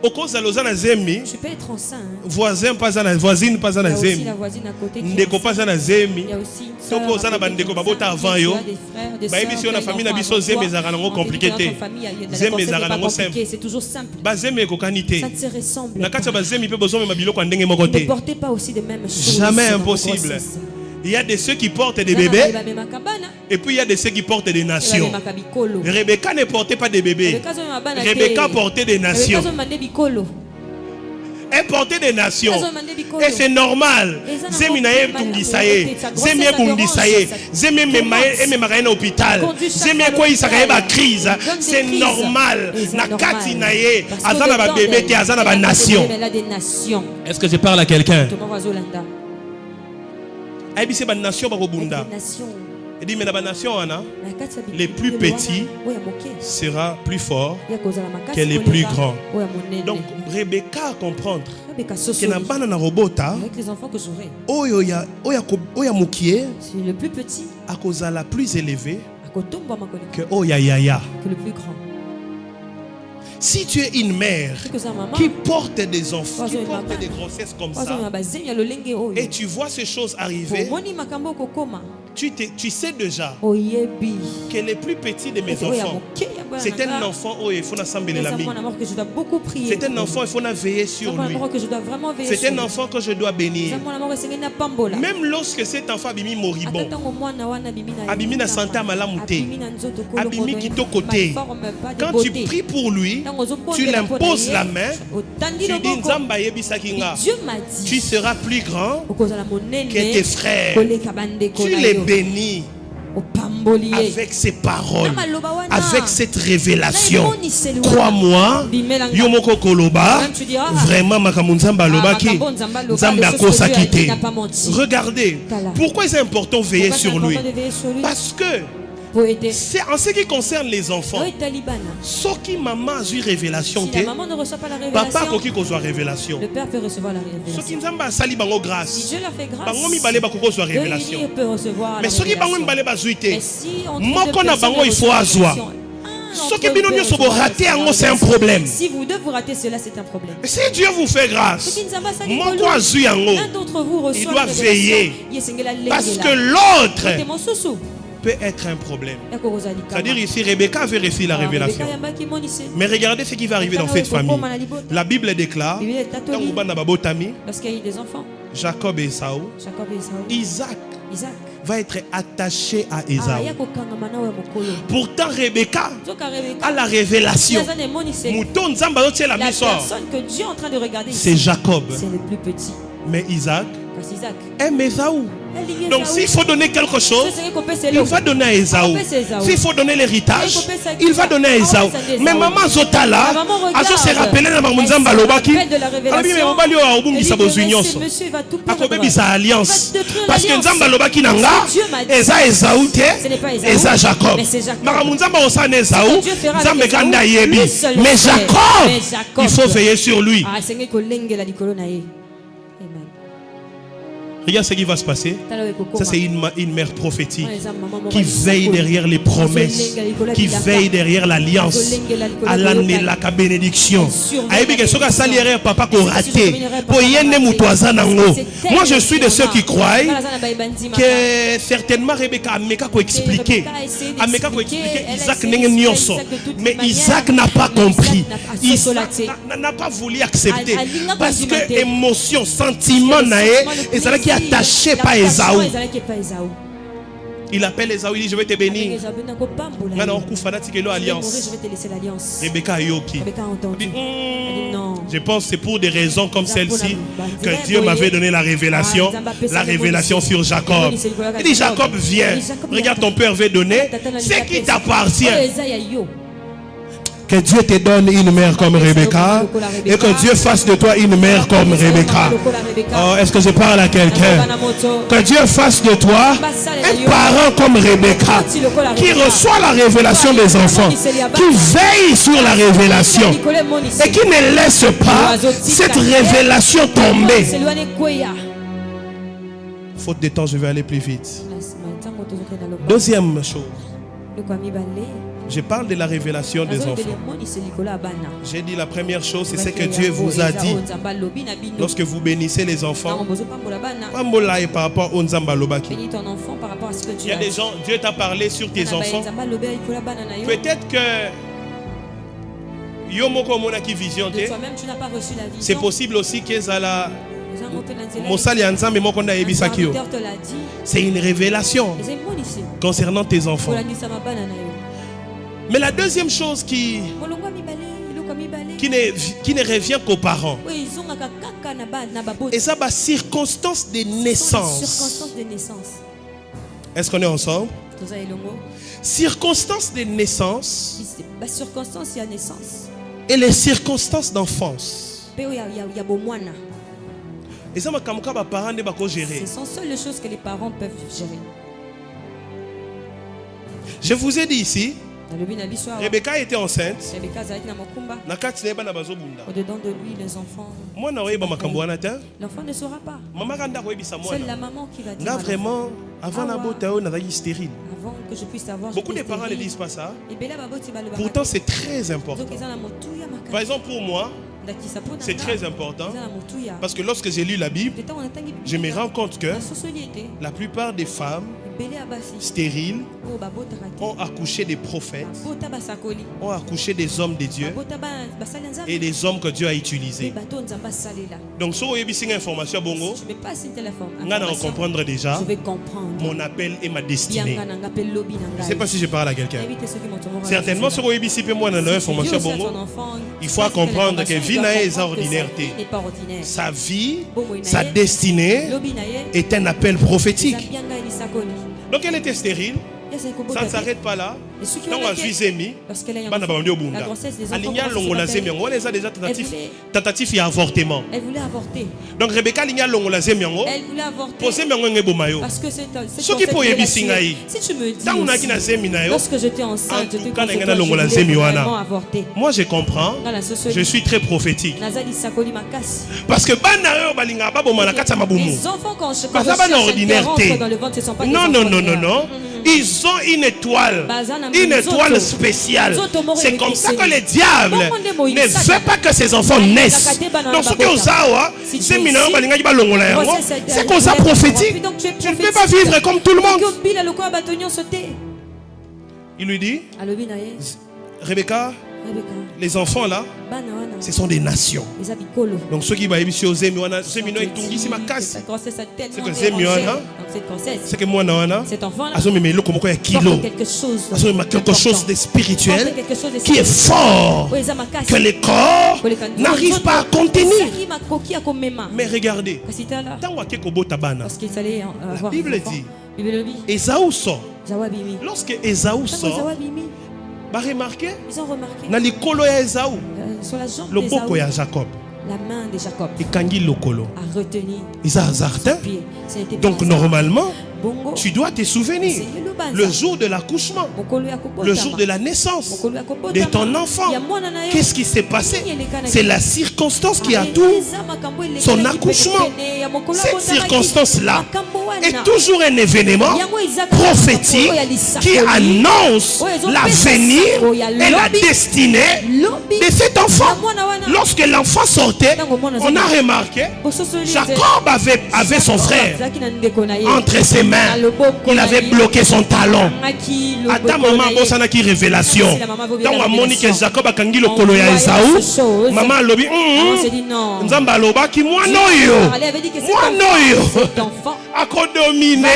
[SPEAKER 1] Au cause de Lausanne Zemi,
[SPEAKER 2] tu peux être enceinte.
[SPEAKER 1] Voisin pas à la voisine pas à la Zemi.
[SPEAKER 2] La voisine à côté.
[SPEAKER 1] Ndeko pas à la Zemi.
[SPEAKER 2] Il y a aussi une
[SPEAKER 1] sœur. Toko sana bandeko babota avant yo. Ba émission na famille na biso Zemi zarango compliqué. Zemi zarango simple.
[SPEAKER 2] C'est toujours simple.
[SPEAKER 1] Ba Zemi ko kanité.
[SPEAKER 2] Ça ne se ressemble.
[SPEAKER 1] Na kati ba Zemi pe besoin ma biloko ndenge moko te.
[SPEAKER 2] Ne portez pas aussi les mêmes choses.
[SPEAKER 1] Jamais impossible. Il y a de ceux qui portent des bébés et puis il y a de ceux qui portent des nations. Rebecca ne portait pas des bébés. Rebecca portait des nations. Elle portait des nations. Et c'est normal. Zeminaye tungisaye. Zemie bungisaye. Zemie memaye na hôpital. Zemie quoi isakaye ba crise. C'est normal. Na kati naye. Azana ba bébé te azana ba nation. Est-ce que je parle à quelqu'un? Aibi c'est ba nation ba robunda. Il dit mais la nation les plus petits sera plus fort que les plus grands. Donc Rebecca a comprendre que na bana na robota oya mukie
[SPEAKER 2] c'est le plus petit
[SPEAKER 1] à cause la plus élevée que
[SPEAKER 2] oya
[SPEAKER 1] yaya
[SPEAKER 2] que le plus grand.
[SPEAKER 1] Si tu es une mère qui porte des enfants, qui porte des grossesses comme ça, et tu vois ces choses arriver, tu sais déjà que les plus petits de mes enfants, c'est un enfant où il faut assembler l'ami. C'est un enfant, il faut veiller sur lui. C'est un enfant que je dois bénir. Même lorsque cet enfant abimi moribond, abimi na santé malamouté, abimi qui to côté, quand tu pries pour lui, tu l'imposes la main, tu dis Nzamba yebisa kinga, tu seras plus grand que tes frères. Tu les bénis avec ces paroles, avec cette révélation. Crois-moi, Yomoko Koloba, vraiment Makamunzamba Lobaki, Nzamba Kosa Kite. Regardez, pourquoi c'est important de veiller sur lui? Parce que c'est en ce qui concerne les enfants. Ce qui maman a eu révélation, papa a eu révélation.
[SPEAKER 2] Le père peut recevoir la révélation.
[SPEAKER 1] Ce qui nous a sali bango grâce.
[SPEAKER 2] Si Dieu l'a fait grâce,
[SPEAKER 1] révélation.
[SPEAKER 2] Peut recevoir
[SPEAKER 1] mais ce qui
[SPEAKER 2] mais si on
[SPEAKER 1] il faut avoir. Ce qui raté, c'est un problème.
[SPEAKER 2] Si vous deux vous ratez cela, c'est un problème.
[SPEAKER 1] Si Dieu vous fait grâce, il doit veiller. Parce que l'autre peut être un problème. C'est-à-dire ici, Rebecca avait reçu la révélation. Mais regardez ce qui va arriver dans cette famille. La Bible déclare,
[SPEAKER 2] lorsqu'il y a eu des enfants,
[SPEAKER 1] Jacob et Esaü, Isaac va être attaché à Esaü. Pourtant, Rebecca a la révélation.
[SPEAKER 2] La personne que Dieu est en train de regarder,
[SPEAKER 1] c'est Jacob.
[SPEAKER 2] C'est le plus petit.
[SPEAKER 1] Mais Isaac aime Esaü. Donc s'il faut donner quelque chose, il va donner à Esaü. S'il faut donner l'héritage, il va donner à Esaü. Mais maman Zotala, Azo se rappelé dans Mamunzamba Lobaki, alliance. Parce que Nzamba Lobaki Nanga, Eza Esaü te, Eza Jacob. Mamunzamba Osane Esaü, Nzamba Kanda Yebi. Mais Jacob, il faut veiller sur lui. Regarde ce qui va se passer. Ça, c'est une mère prophétique qui veille derrière les promesses, qui veille derrière l'alliance, à la bénédiction. Papa moi, je suis de ceux qui croient que certainement Rebecca a expliqué. Isaac mais Isaac n'a pas compris. Isaac n'a pas voulu accepter. Parce que émotion, sentiment, et attaché par Esaü. Il appelle Esaü, il dit je vais te bénir. Maintenant on alliance. Rebecca Yoki. Je pense que c'est pour des raisons comme celle-ci que Dieu m'avait donné la révélation sur Jacob. Il dit Jacob viens, regarde ton père veut donner ce qui t'appartient. Que Dieu te donne une mère comme Rebecca et que Dieu fasse de toi une mère comme Rebecca. Oh, est-ce que je parle à quelqu'un? Que Dieu fasse de toi un parent comme Rebecca qui reçoit la révélation des enfants, qui veille sur la révélation et qui ne laisse pas cette révélation tomber. Faute de temps, je vais aller plus vite. Deuxième chose. Je parle de la révélation des enfants. J'ai dit la première chose, c'est ce que Dieu vous a dit. Lorsque vous bénissez les enfants, par rapport au Nzamba Lobaki. Il y a des gens, Dieu t'a parlé sur tes enfants. Peut-être que Yomoko Monaki Vision, c'est possible aussi qu'ils a la. C'est une révélation concernant tes enfants. Mais la deuxième chose qui ne revient qu'aux parents, Et ça, c'est circonstance de naissance. Est-ce qu'on est ensemble? Circonstances de naissance et les circonstances d'enfance. Et ça,
[SPEAKER 2] ce sont seules les choses que les parents peuvent gérer.
[SPEAKER 1] Je vous ai dit ici, Rebecca était enceinte.
[SPEAKER 2] Au-dedans de lui, les enfants. L'enfant ne saura pas. C'est la maman qui va dire.
[SPEAKER 1] Vraiment, avant
[SPEAKER 2] que je puisse savoir.
[SPEAKER 1] Beaucoup de parents ne disent pas ça. Pourtant, c'est très important. Par exemple, pour moi, c'est très important. Parce que lorsque j'ai lu la Bible, je me rends compte que la plupart des femmes stériles ont accouché des prophètes, ont accouché des hommes de Dieu et des hommes que Dieu a utilisés. Donc, si vous avez une information, je vais comprendre déjà mon appel et ma destinée. Je ne sais pas si je parle à quelqu'un. Certainement, si vous avez une information, il faut comprendre que vie n'est pas ordinaire. Sa vie, sa destinée est un appel prophétique. Donc elle était stérile. Ça ne s'arrête pas là. Quand on a juizemi,
[SPEAKER 2] la grossesse des enfants,
[SPEAKER 1] on les a déjà tentatives et avortement.
[SPEAKER 2] Elle voulait avorter.
[SPEAKER 1] Donc Rebecca
[SPEAKER 2] elle voulait avorter. Parce que c'est si tu me dis, lorsque j'étais enceinte,
[SPEAKER 1] moi je comprends. Je suis très prophétique. Parce que
[SPEAKER 2] les enfants quand je rentre dans le ventre, ce ne sont pas des enfants ordinaires.
[SPEAKER 1] Non. Ils ont une étoile spéciale. C'est comme ça que le diable ne veut pas que ses enfants naissent. Donc, c'est comme ça prophétique. Tu ne peux pas vivre comme tout le monde. Il lui dit, Rebecca, les enfants là, ce sont des nations. Donc ceux qui vont ici aux Zémiona, c'est que Zémiona, c'est que moi
[SPEAKER 2] cet enfant là,
[SPEAKER 1] quelque chose de spirituel qui est fort, que le corps n'arrive pas à contenir. Mais regardez, la Bible dit, Ésaü sort. Lorsque Ésaü sort, ils ont remarqué
[SPEAKER 2] sur la jambe
[SPEAKER 1] le boko ya Jacob.
[SPEAKER 2] La main de Jacob
[SPEAKER 1] a
[SPEAKER 2] retenu
[SPEAKER 1] pied. Donc normalement, tu dois te souvenir le jour de l'accouchement, le jour de la naissance de ton enfant. Qu'est-ce qui s'est passé? C'est la circonstance qui a tout son accouchement. Cette circonstance-là est toujours un événement prophétique qui annonce l'avenir et la destinée de cet enfant. Lorsque l'enfant sortait, on a remarqué Jacob avait son frère entre ses mains. Il avait bloqué son talon. Attends, maman, on a qui révélation. Quand on a dit que Jacob a kangi le kolo ya Ésaü, maman a dit non. Nzamba loba ki moi noyo. A dominé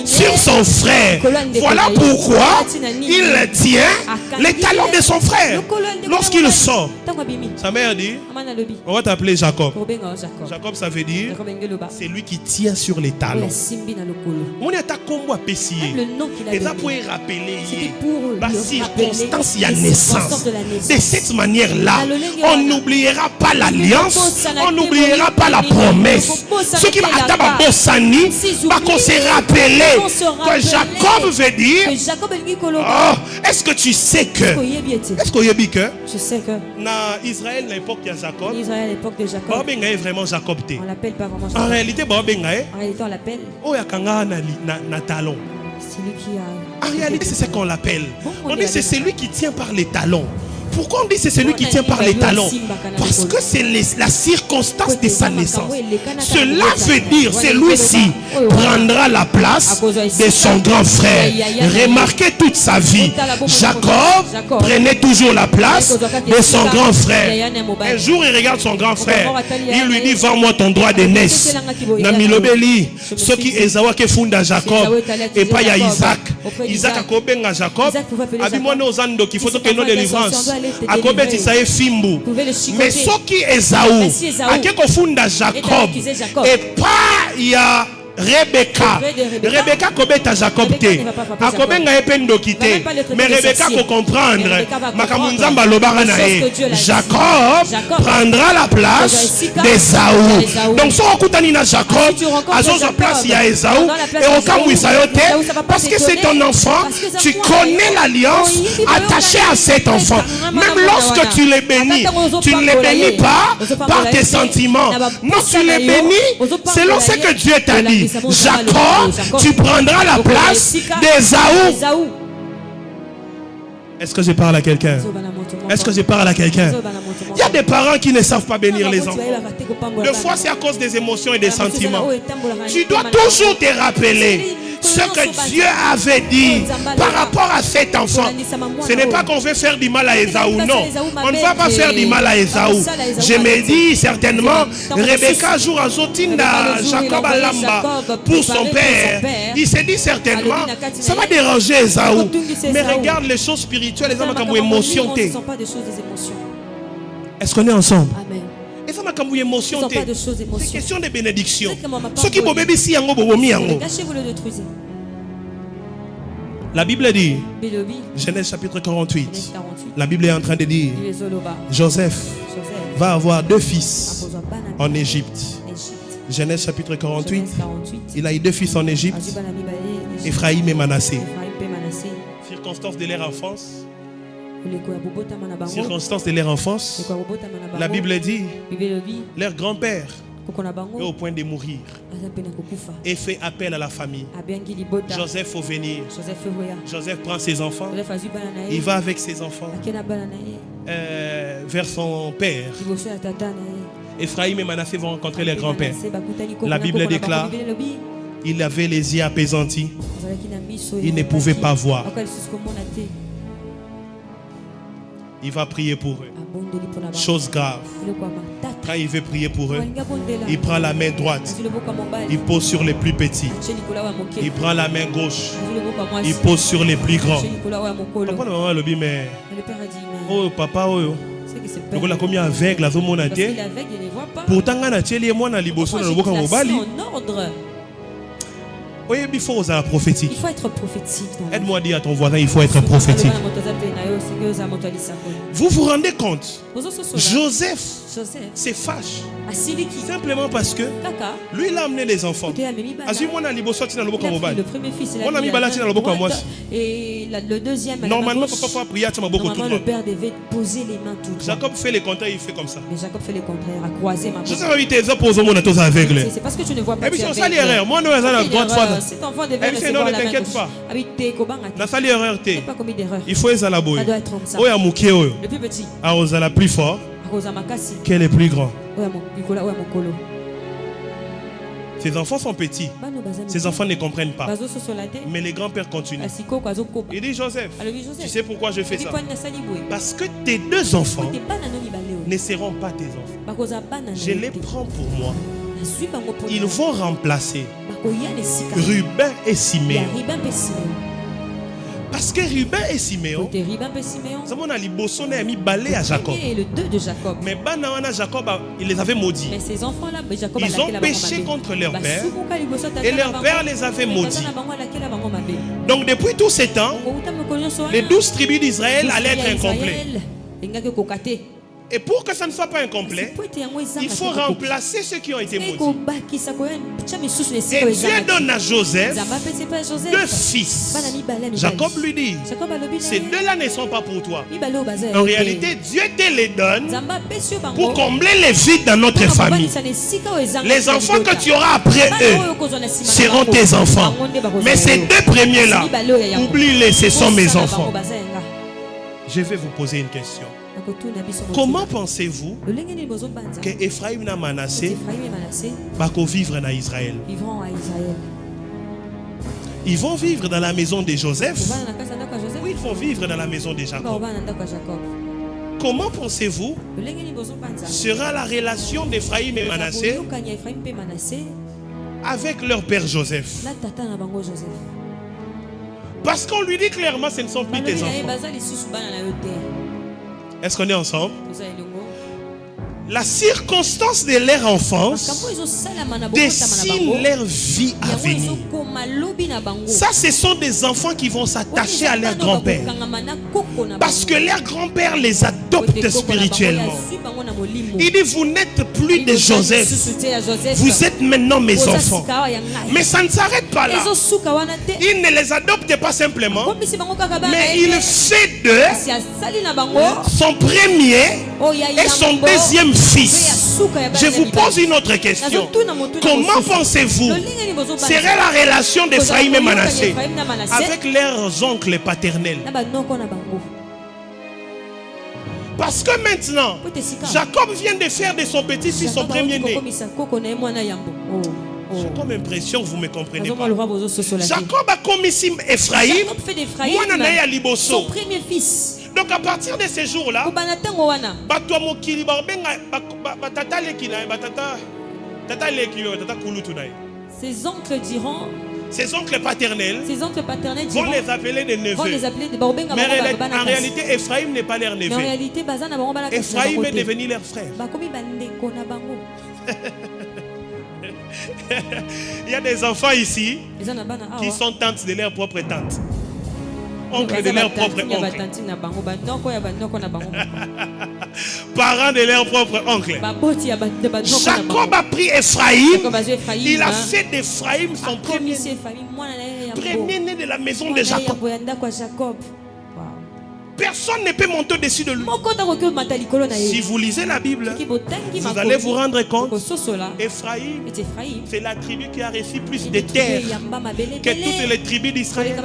[SPEAKER 1] sur son frère. Voilà pourquoi il tient les talons de son frère. Lorsqu'il sort, sa mère dit, on va t'appeler Jacob. Jacob, ça veut dire c'est lui qui tient sur les talons. On est à combo à Pessier. Et ça pour rappeler la circonstance, il y a naissance. De cette manière-là, on n'oubliera pas l'alliance, on n'oubliera pas la promesse. Ce qui va attendre Bossani, va qu'on se rappeler que Jacob veut dire. Est-ce que tu sais que? Est-ce qu'on y a que?
[SPEAKER 2] Je sais que.
[SPEAKER 1] Na Israël, à l'époque de Jacob.
[SPEAKER 2] Israël, à l'époque de Jacob.
[SPEAKER 1] Vraiment Jacob.
[SPEAKER 2] On l'appelle pas vraiment Jacob.
[SPEAKER 1] En réalité,
[SPEAKER 2] on l'appelle.
[SPEAKER 1] Na talon.
[SPEAKER 2] C'est lui qui a.
[SPEAKER 1] En réalité, c'est ce qu'on l'appelle. On dit c'est celui qui tient par les talons. Pourquoi on dit c'est celui qui tient par les talons? Parce que c'est la circonstance de sa naissance. Cela veut dire celui-ci prendra la place de son grand frère. Remarquez toute sa vie. Jacob prenait toujours la place de son grand frère. Un jour, il regarde son grand frère. Il lui dit, vends-moi ton droit de naissance. Namilobeli, ce qui est Zawake funda Jacob et pas Isaac. Isaac a kobenga Jacob. Abimone aux ando qui faut que nous délivrance. akobeti sa fimbu. Mais ce qui est Esaü, akeko funda Jacob et pas ya Rebecca. Rebecca kobeta Jacob te. Akobenga ependo kite. Mais Rebecca ko comprendre. Makamunzamba lobara na e. Jacob prendra la place d'Esaü. Donc so okutani na Jacob, azoza place ya Esaü et okamwisa yo te parce que c'est ton enfant, tu connais l'alliance attachée à cet enfant. Même lorsque tu les bénis, tu ne les bénis pas par tes sentiments. Non, tu les bénis selon ce que Dieu t'a dit. Jacob, tu prendras la place d'Esaü. Est-ce que je parle à quelqu'un? Est-ce que je parle à quelqu'un? Il y a des parents qui ne savent pas bénir les enfants. Des fois, c'est à cause des émotions et des sentiments. Tu dois toujours te rappeler ce que Dieu avait dit par rapport à cet enfant. Ce n'est pas qu'on veut faire du mal à Esaü, non. On ne va pas faire du mal à Esaü. Je me dis certainement, Rebecca joue à Zotinda, Jacob à Lamba pour son père. Il s'est dit certainement, ça va déranger Esaü. Mais regarde les choses spirituelles, les hommes comme émotion. Est-ce qu'on est ensemble? Amen. C'est question de bénédiction. Ce qui vous bébé si vous le détruisez. La Bible dit, Genèse chapitre 48, la Bible est en train de dire, Joseph va avoir 2 fils en Égypte. Genèse chapitre 48, il a eu 2 fils en Égypte, Ephraïm et Manassé. Circonstances de leur enfance. Circonstances de leur enfance, la Bible dit, leur grand-père est au point de mourir et fait appel à la famille. Joseph faut venir. Joseph prend ses enfants, il va avec ses enfants vers son père. Ephraïm et Manassé vont rencontrer leur grand-père. La Bible déclare, il avait les yeux apaisantis, il ne pouvait pas voir. Il va prier pour eux. Chose grave. Quand il veut prier pour eux, il prend la main droite, il pose sur les plus petits. Il prend la main gauche, il pose sur les plus grands. Papa, maman, le dit, mais oh papa, oh, donc là combien aveugle, pourtant on a tielé moi na liboso na loboka mobali. Oui, il faut être prophétique. Il faut être prophétique. Aide-moi à dire à ton voisin, il faut être prophétique. Vous vous rendez compte? Joseph se fâche simplement parce que lui il a amené les enfants. Le premier fils, et le deuxième. Normalement, papa prier le père devait poser les mains tout droit. Jacob fait les contraires, il fait comme ça. Mais Jacob fait le contraire, à croiser ma main. C'est parce que tu ne vois pas. Cet enfant devait recevoir la main gauche. Pas commis d'erreur. Il faut ça doit être comme ça. Le plus petit. La plus fort. Quel est le plus grand? Ces enfants sont petits. Ces enfants ne comprennent pas. Mais les grands-pères continuent. Il dit Joseph, tu sais pourquoi je fais ça? Parce que tes 2 enfants ne seront pas tes enfants. Je les prends pour moi. Ils vont remplacer Ruben et Siméon. Parce que Ruben et Siméon, à Jacob. Mais Jacob, il les avait maudits. Ils ont péché contre leur père et leur père les avait maudits. Donc depuis tous ces temps, les 12 tribus d'Israël allaient être incomplets. Et pour que ça ne soit pas incomplet, il faut remplacer ceux qui ont été maudits. Et Dieu donne à Joseph 2 fils. Jacob lui dit, ces 2-là ne sont pas pour toi. En réalité, Dieu te les donne pour combler les vides dans notre famille. Les enfants que tu auras après eux seront tes enfants. Mais ces 2 premiers-là, oublie-les, ce sont mes enfants. Je vais vous poser une question. Comment pensez-vous que Ephraïm et Manassé vont vivre en Israël? Ils vont vivre dans la maison de Joseph ou ils vont vivre dans la maison de Jacob? Comment pensez-vous sera la relation d'Ephraïm et Manassé avec leur père Joseph? Parce qu'on lui dit clairement ce ne sont plus tes enfants. Est-ce qu'on est ensemble? La circonstance de leur enfance dessine leur vie à venir. Ça, ce sont des enfants qui vont s'attacher à leur grand-père. Parce que leur grand-père les adopte spirituellement. Il dit, vous n'êtes plus des Joseph. Vous êtes maintenant mes enfants. Mais ça ne s'arrête pas là. Il ne les adopte pas simplement, mais il fait d'eux son premier et son deuxième fils. Je vous pose une autre question. Comment pensez-vous serait la relation d'Ephraïm et Manassé avec leurs oncles paternels? Parce que maintenant, Jacob vient de faire de son petit-fils son premier-né. J'ai comme l'impression que vous ne me comprenez pas. Jacob a commis Ephraïm, son
[SPEAKER 2] premier fils.
[SPEAKER 1] Donc à partir de ces jours-là,
[SPEAKER 2] ses oncles diront,
[SPEAKER 1] ses oncles paternels
[SPEAKER 2] vont
[SPEAKER 1] les appeler des neveux. Mais en réalité, Ephraïm n'est pas leur neveu. Ephraïm est devenu leur frère. Il y a des enfants ici qui sont tantes de leur propre tante. Oncles de leur propre oncle. Parents de leur propre oncle. Jacob a pris Ephraïm. Il a fait d'Ephraïm son premier-né de la maison de Jacob. Personne ne peut monter au-dessus de lui. Si vous lisez la Bible, vous allez vous rendre compte Ephraïm, c'est la tribu qui a reçu plus de terres que toutes les tribus d'Israël.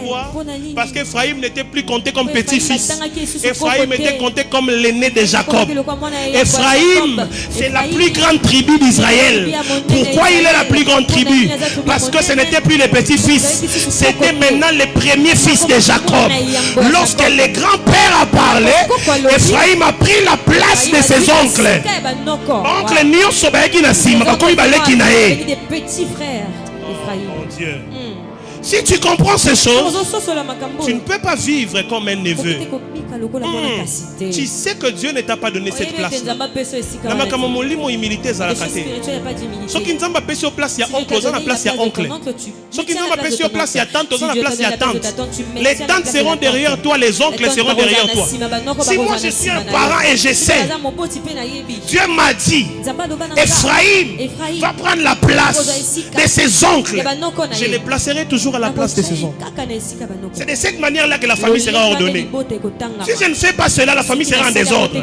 [SPEAKER 1] Pourquoi? Parce qu'Ephraïm n'était plus compté comme petit-fils. Ephraïm était compté comme l'aîné de Jacob. Ephraïm, c'est la plus grande tribu d'Israël. Pourquoi il est la plus grande tribu? Parce que ce n'était plus les petits-fils, c'était maintenant les premiers fils de Jacob. Lorsque le grand-père a parlé, Ephraïm a pris la place de ses oncles. Oncle Nio Sobaeki Nassim,
[SPEAKER 2] des petits frères.
[SPEAKER 1] Mon Dieu. Si tu comprends ces choses, tu ne peux pas vivre comme un neveu. Tu sais que Dieu ne t'a pas donné cette place. Ce qui nous a sur place, il y a oncle, dans la place, il y a oncle. Ce qui nous a sur place, il y a tante, dans la place, il y a tante. Les tantes seront derrière toi, les oncles seront derrière toi. Si moi je suis un parent et je sais, Dieu m'a dit, Ephraïm va prendre la place de ses oncles. Je les placerai toujours à la place de ses oncles. C'est de cette manière-là que la famille sera ordonnée. Si je ne fais pas cela, la famille sera en désordre.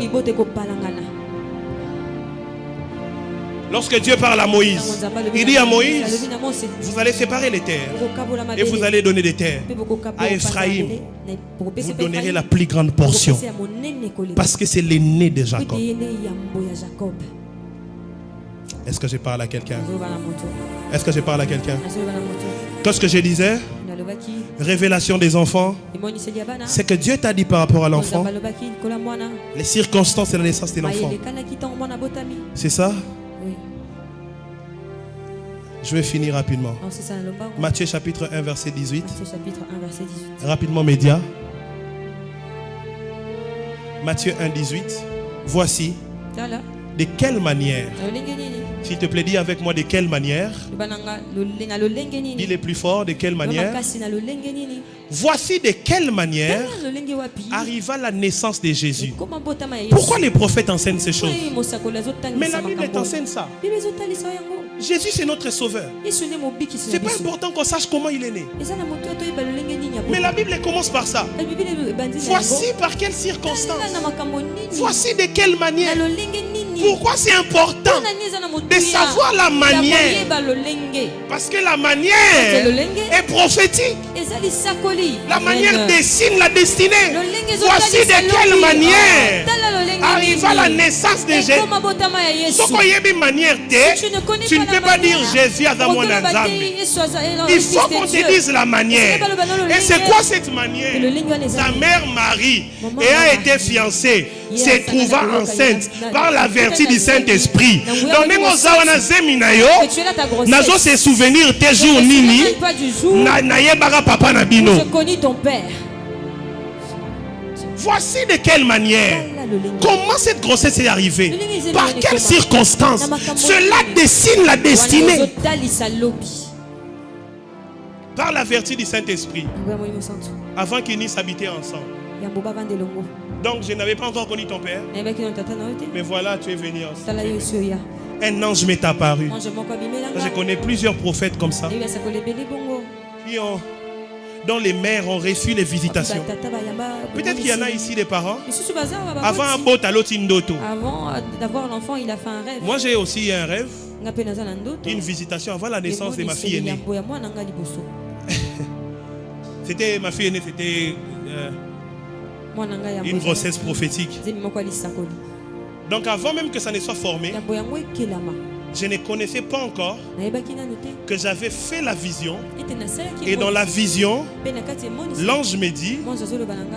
[SPEAKER 1] Lorsque Dieu parle à Moïse, il dit à Moïse, vous allez séparer les terres et vous allez donner des terres à Ephraïm. Vous donnerez la plus grande portion parce que c'est l'aîné de Jacob. Est-ce que je parle à quelqu'un? Est-ce que je parle à quelqu'un? Qu'est-ce que je disais? Révélation des enfants, c'est que Dieu t'a dit par rapport à l'enfant, les circonstances et la naissance de l'enfant. C'est ça? Je vais finir rapidement. Matthieu chapitre 1 verset 18. Rapidement média. Matthieu 1 18. Voici de quelle manière, s'il te plaît, dis avec moi de quelle manière. Dis les plus fort, de quelle manière. Voici de quelle manière arriva la naissance de Jésus. Pourquoi les prophètes enseignent ces choses? Mais la Bible t'enseigne ça. Jésus c'est notre sauveur. C'est pas important qu'on sache comment il est né. Mais la Bible commence par ça. Voici par quelles circonstances. Voici de quelle manière. Pourquoi c'est important de savoir la manière? Parce que la manière est prophétique. La manière dessine la destinée. Voici de quelle manière arriva la naissance de Jésus. Tu ne peux pas dire Jésus à Zamouanazambi. Il faut qu'on te dise la manière. Et c'est quoi cette manière? Sa mère Marie ayant été fiancée se trouva enceinte par la vertu du Saint-Esprit. Donc nazo se souvenir tes jours nini na yebaka papa na bino.
[SPEAKER 2] Je connais ton père.
[SPEAKER 1] Voici de quelle manière, comment cette grossesse est arrivée, par quelles circonstances. Cela dessine la destinée. Par la vertu du Saint-Esprit, avant qu'ils n'eussent habité ensemble. Donc je n'avais pas encore connu ton père, mais voilà, tu es venu ensemble. Un ange m'est apparu. Je connais plusieurs prophètes comme ça, dont les mères ont reçu les visitations. Peut-être qu'il y en a ici des parents. Avant
[SPEAKER 2] d'avoir l'enfant, il a fait un rêve.
[SPEAKER 1] Moi j'ai aussi un rêve. Une visitation avant la naissance de ma fille aînée. C'était ma fille aînée, c'était une grossesse prophétique. Donc avant même que ça ne soit formé, je ne connaissais pas encore que j'avais fait la vision. Et dans la vision, l'ange me dit,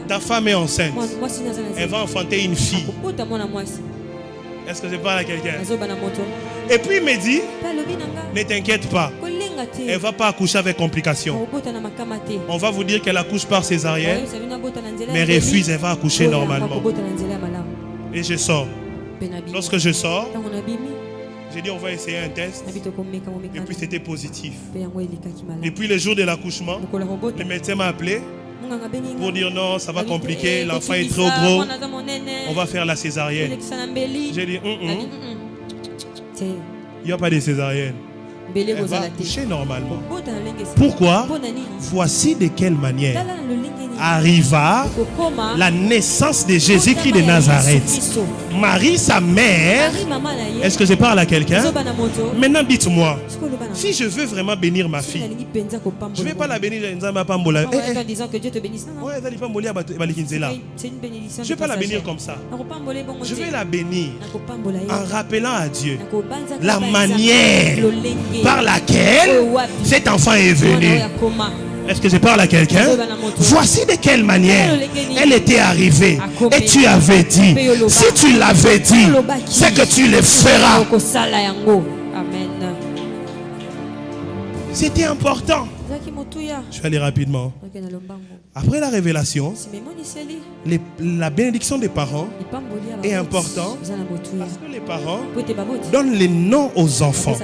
[SPEAKER 1] ta femme est enceinte. Elle va enfanter une fille. Est-ce que je parle à quelqu'un? Et puis il me dit, ne t'inquiète pas, elle ne va pas accoucher avec complications. On va vous dire qu'elle accouche par césarienne, mais refuse, elle va accoucher normalement. Et je sors. Lorsque je sors, j'ai dit on va essayer un test. Et puis c'était positif. Et puis le jour de l'accouchement, le médecin m'a appelé pour dire non, ça va compliquer, l'enfant est trop gros, on va faire la césarienne. J'ai dit il n'y a pas de césarienne. Elle va accoucher normalement. Pourquoi? Voici de quelle manière arriva la naissance de Jésus-Christ de Nazareth. Marie, sa mère. Est-ce que je parle à quelqu'un? Maintenant, dites-moi, si je veux vraiment bénir ma fille, je ne vais pas la bénir
[SPEAKER 2] en disant que Dieu te bénisse.
[SPEAKER 1] Je ne vais pas la bénir comme ça. Je vais la bénir en rappelant à Dieu la manière par laquelle cet enfant est venu. Est-ce que je parle à quelqu'un? Voici de quelle manière elle était arrivée. Et tu avais dit, si tu l'avais dit, c'est que tu le feras. C'était important. Je vais aller rapidement. Après la révélation, la bénédiction des parents est importante parce que les parents donnent les noms aux enfants.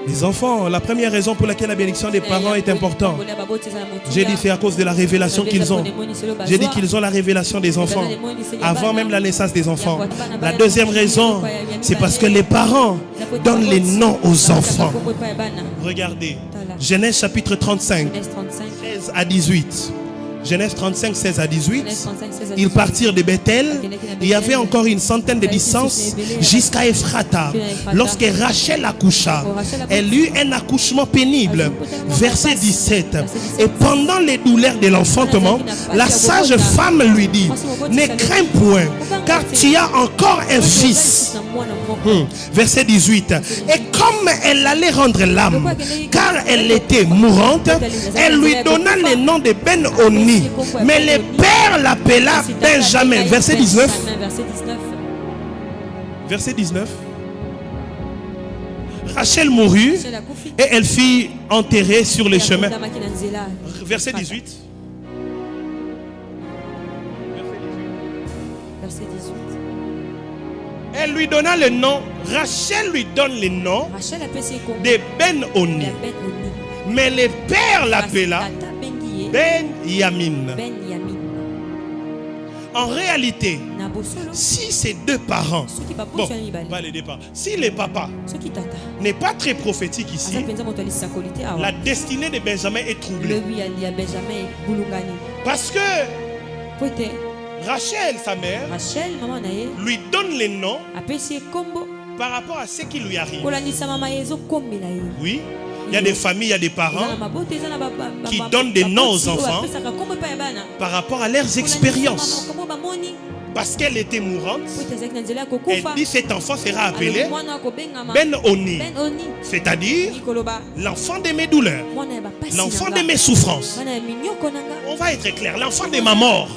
[SPEAKER 1] Les enfants, la première raison pour laquelle la bénédiction des parents est importante, j'ai dit c'est à cause de la révélation qu'ils ont. J'ai dit qu'ils ont la révélation des enfants avant même la naissance des enfants. La deuxième raison, c'est parce que les parents donnent les noms aux enfants. Regardez, Genèse chapitre 35, 16 à 18. Genèse 35, 16 à 18. Ils partirent de Bethel. Il y avait encore une centaine de distances jusqu'à Ephrata. Lorsque Rachel accoucha, elle eut un accouchement pénible. Verset 17. Et pendant les douleurs de l'enfantement, la sage femme lui dit, ne crains point, car tu as encore un fils. Verset 18. Et comme elle allait rendre l'âme, car elle était mourante, elle lui donna le nom de Ben-Oni. Mais le père l'appela Benjamin. Verset 19. Verset 19. Rachel mourut et elle fut enterrée sur le chemin. Verset 18. Elle lui donna le nom. Rachel lui donne le nom de Ben-Oni. Mais le père l'appela Ben-Yamin. En réalité, si ces deux parents, si le papa n'est pas très prophétique ici, la destinée de Benjamin est troublée. Parce que Rachel, sa mère, lui donne les noms par rapport à ce qui lui arrive. Oui. Il y a des familles, il y a des parents qui donnent des noms aux enfants par rapport à leurs expériences. Parce qu'elle était mourante, elle dit cet enfant sera appelé Ben-Oni, c'est-à-dire l'enfant de mes douleurs, l'enfant de mes souffrances. On va être clair, l'enfant de ma mort.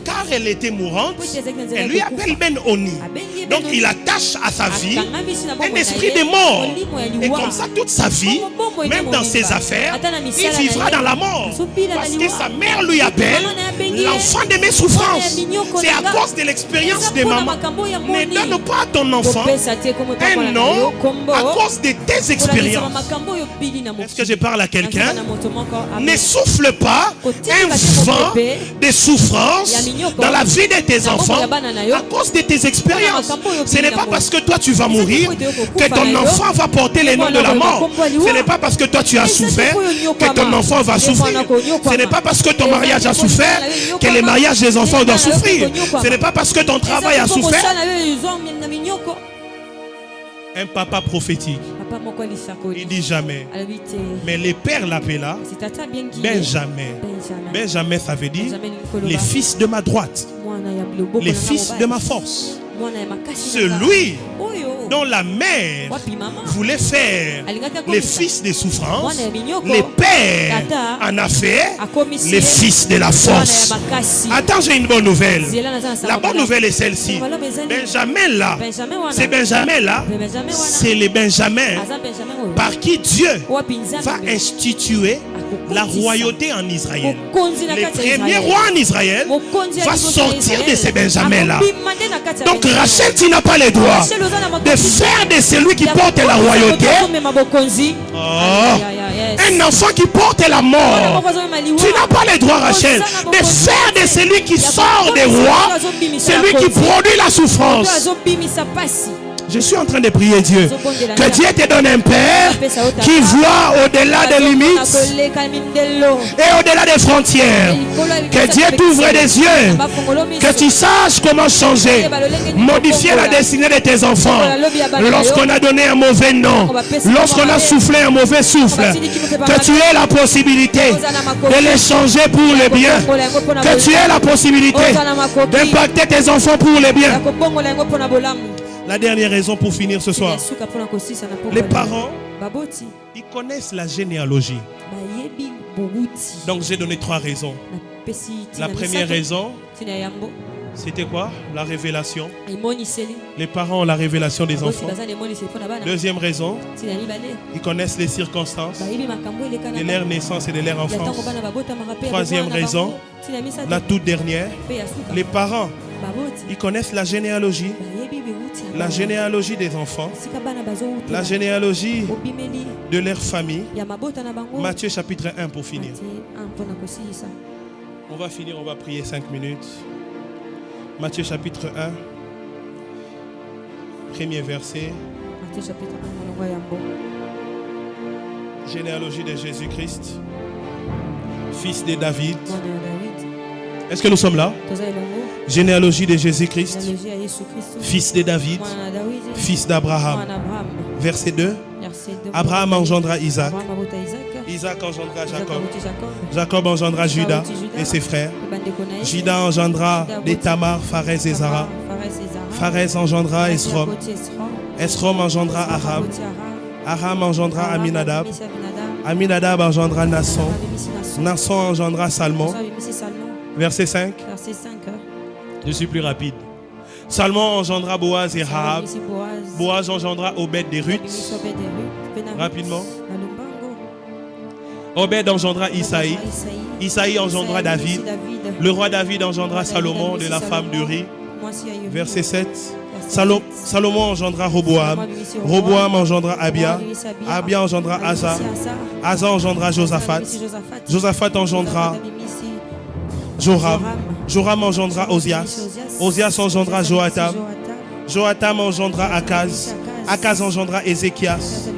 [SPEAKER 1] Car elle était mourante, elle lui appelle Ben-Oni. Donc il attache à sa vie un esprit de mort. Et comme ça toute sa vie, même dans ses affaires, il vivra dans la mort. Parce que sa mère lui appelle l'enfant de mes souffrances. C'est à cause de l'expérience de maman. Ne donne pas à ton enfant un nom à cause de tes expériences. Est-ce que je parle à quelqu'un? Ne souffle pas un vent de souffrance dans la vie de tes enfants à cause de tes expériences. Ce n'est pas parce que toi tu vas mourir que ton enfant va porter les noms de la mort. Ce n'est pas parce que toi tu as souffert que ton enfant va souffrir. Ce n'est pas parce que ton mariage a souffert que les mariages des enfants doivent souffrir. Ce n'est pas parce que ton travail a souffert. Un papa prophétique, il dit jamais. Mais les pères l'appela Benjamin. Benjamin, ça veut dire les fils de ma droite, les fils de ma force. Celui dont la mère voulait faire les fils des souffrances, les pères en a fait les fils de la force. Attends, j'ai une bonne nouvelle. La bonne nouvelle est celle-ci. Benjamin là, c'est Benjamin là, c'est les Benjamins par qui Dieu va instituer la royauté en Israël. Les premiers rois en Israël va sortir de ces Benjamins là. Donc Rachel, tu n'as pas le droit de faire de celui qui porte la royauté un enfant qui porte la mort. Tu n'as pas le droit, Rachel, de faire de celui qui sort des rois celui qui produit la souffrance. Je suis en train de prier Dieu. Que Dieu te donne un père qui voit au-delà des limites et au-delà des frontières. Que Dieu t'ouvre les yeux. Que tu saches comment changer, modifier la destinée de tes enfants. Lorsqu'on a donné un mauvais nom, lorsqu'on a soufflé un mauvais souffle, que tu aies la possibilité de les changer pour le bien. Que tu aies la possibilité d'impacter tes enfants pour le bien. La dernière raison pour finir ce soir. Les parents, ils connaissent la généalogie. Donc j'ai donné 3 raisons. La première raison, c'était quoi? La révélation. Les parents ont la révélation des enfants. Deuxième raison, ils connaissent les circonstances de leur naissance et de leur enfance. Troisième raison, la toute dernière, les parents, ils connaissent la généalogie. La généalogie des enfants, la généalogie de leur famille. Matthieu chapitre 1 pour finir. On va finir, on va prier 5 minutes. Matthieu chapitre 1, premier verset. Généalogie de Jésus-Christ, fils de David. Est-ce que nous sommes là? Généalogie de Jésus-Christ, fils de David, fils d'Abraham. Verset 2. Abraham engendra Isaac. Isaac engendra Jacob. Jacob engendra Judas et ses frères. Judas engendra des Tamar, Pharez et Zara. Pharez engendra Esrom. Esrom engendra Aram. Aram engendra Aminadab. Aminadab engendra Nasson. Nasson engendra Salmon. Verset 5. Je suis plus rapide. Salmon engendra Boaz et Rahab. Boaz engendra Obed des Ruth. Rapidement. Obed engendra Isaïe. Isaïe engendra David. Le roi David engendra Salomon de la femme d'Uri. Verset 7. Salomon engendra Roboam. Roboam engendra Abia. Abia engendra Asa. Asa engendra Josaphat. Josaphat engendra Joram. Joram engendra Osias. Osias engendra Joatam. Joatam engendra Akaz. Akaz engendra Ézéchias.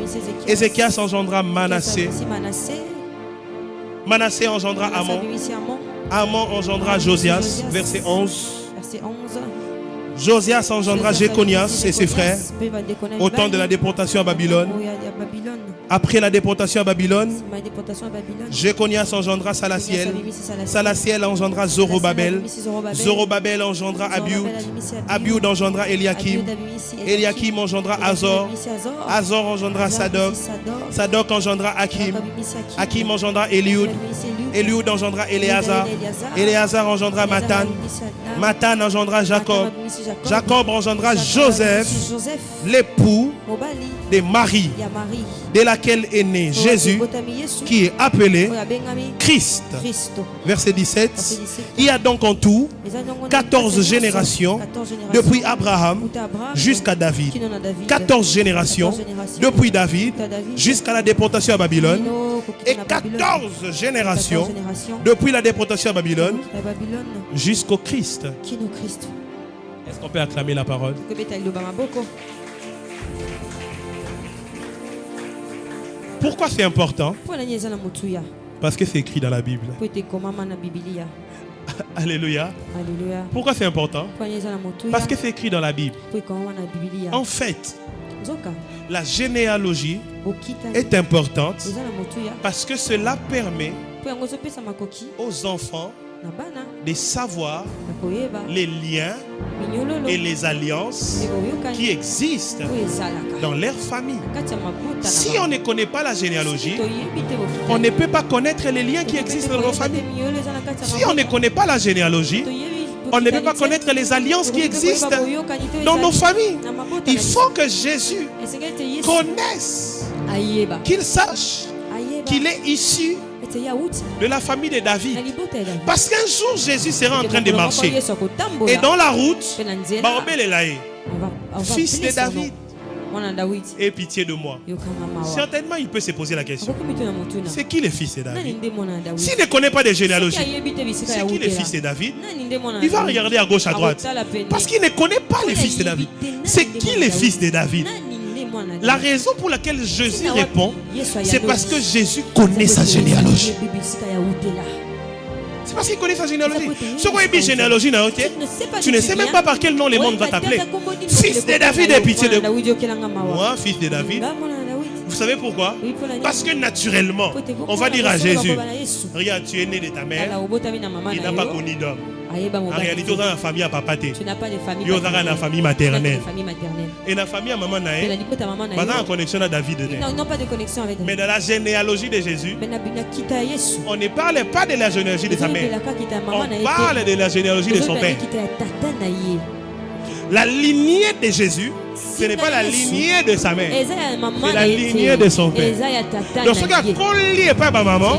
[SPEAKER 1] Ézéchias engendra Manassé. Manassé engendra Amon. Amon engendra Josias. Verset 11. Josias engendra Jéconias et ses frères au temps de la déportation à Babylone. Après la déportation à Babylone, Jéconias engendra Salatiel. Salatiel engendra Zorobabel. Zorobabel engendra Abiud. Abiud engendra Eliakim. Eliakim engendra Azor. Azor engendra Sadok. Sadok engendra Hakim. Hakim engendra Eliud. Eliud engendra Éléazar. Éléazar engendra Matan. Matan engendra Jacob. Jacob engendra Joseph, l'époux de Marie, de laquelle est né Jésus, qui est appelé Christ. Verset 17. Il y a donc en tout 14 générations depuis Abraham jusqu'à David. 14 générations depuis David jusqu'à la déportation à Babylone. Et 14 générations depuis la déportation à Babylone jusqu'au Christ. Est-ce qu'on peut acclamer la parole? Pourquoi c'est important? Parce que c'est écrit dans la Bible. Alléluia. Pourquoi c'est important? Parce que c'est écrit dans la Bible. En fait, la généalogie est importante parce que cela permet aux enfants de savoir les liens et les alliances qui existent dans leur famille. Si on ne connaît pas la généalogie, on ne peut pas connaître les liens qui existent dans nos familles. Si on ne connaît pas la généalogie, on ne peut pas connaître les alliances qui existent dans nos familles. Il faut que Jésus connaisse, qu'il sache qu'il est issu de la famille de David. Parce qu'un jour Jésus sera en train de marcher et dans la route, fils de David, aie pitié de moi. Certainement il peut se poser la question, c'est qui le fils de David? S'il ne connaît pas de généalogie, c'est qui le fils de David? Il va regarder à gauche à droite parce qu'il ne connaît pas le fils de David. C'est qui le fils de David? La raison pour laquelle Jésus répond, c'est parce que Jésus connaît sa généalogie. C'est parce qu'il connaît sa généalogie. Ce qu'on dit généalogie, tu ne sais même pas par quel nom le monde va t'appeler. Fils de David, aie pitié de moi, fils de David. Vous savez pourquoi? Parce que naturellement, on va dire à Jésus, regarde, tu es né de ta mère, il n'a pas connu d'homme. En réalité, tu as une famille à papa. Tu n'as pas de famille. Tu as une famille maternelle. Et la famille à maman, tu as une connexion à David.
[SPEAKER 2] Ils n'ont pas de connexion avec David.
[SPEAKER 1] Mais dans la généalogie de Jésus, on ne parle pas de la généalogie de sa mère. On parle de la généalogie de son père. La lignée de Jésus, ce n'est pas la lignée de sa mère, c'est la lignée de son père. Donc, ce qui a collé par ma maman,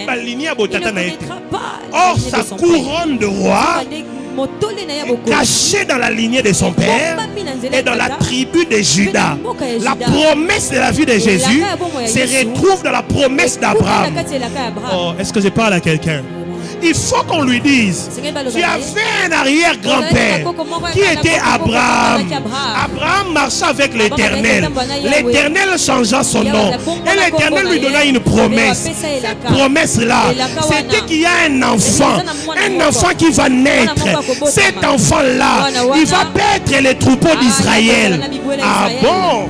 [SPEAKER 1] a lignée à Botata na été. Or, sa couronne de roi est cachée dans la lignée de son père et dans la tribu de Juda. La promesse de la vie de Jésus se retrouve dans la promesse d'Abraham. Oh, est-ce que je parle à quelqu'un? Il faut qu'on lui dise, tu avais un arrière-grand-père qui était Abraham. Abraham marcha avec l'Éternel. L'Éternel changea son nom. Et l'Éternel lui donna une promesse. Cette promesse-là, c'était qu'il y a un enfant qui va naître. Cet enfant-là, il va paître les troupeaux d'Israël. Ah bon?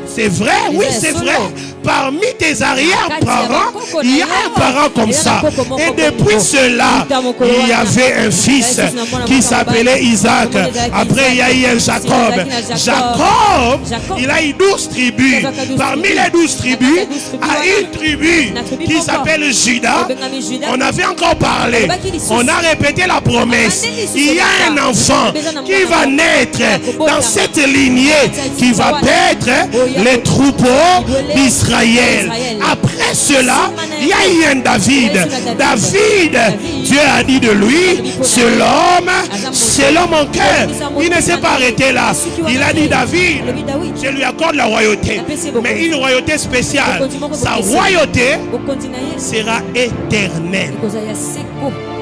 [SPEAKER 1] C'est vrai? Oui, c'est vrai. Parmi tes arrière-parents, il y a un parent comme ça. Et depuis cela, il y avait un fils qui s'appelait Isaac. Après, il y a eu un Jacob. Jacob, il a eu 12 tribus. Parmi les 12 tribus, à une tribu qui s'appelle Juda, on avait encore parlé. On a répété la promesse. Il y a un enfant qui va naître dans cette lignée qui va paître les troupeaux d'Israël. Après cela, il y a eu un David. David, Dieu a dit de lui, c'est l'homme en cœur. Il ne s'est pas arrêté là. Il a dit David, je lui accorde la royauté, mais une royauté spéciale. Sa royauté sera éternelle.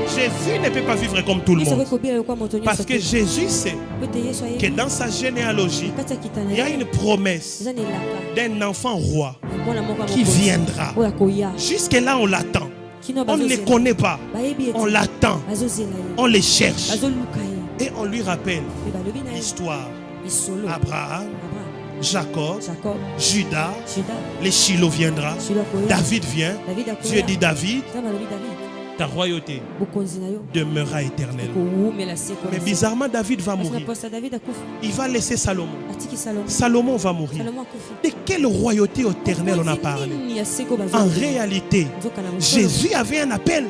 [SPEAKER 1] Jésus ne peut pas vivre comme tout le monde. Parce que Jésus sait que dans sa généalogie, il y a une promesse d'un enfant roi qui viendra. Jusque-là, on l'attend. On ne les connaît pas. On l'attend. On les cherche. Et on lui rappelle l'histoire. Abraham, Jacob, Judas, les Shiloh viendra. David vient. Dieu dit David. ta royauté demeurera éternellement. Mais bizarrement, David va mourir. Il va laisser Salomon. Salomon va mourir. De quelle royauté éternelle on a parlé? En réalité, Jésus avait un appel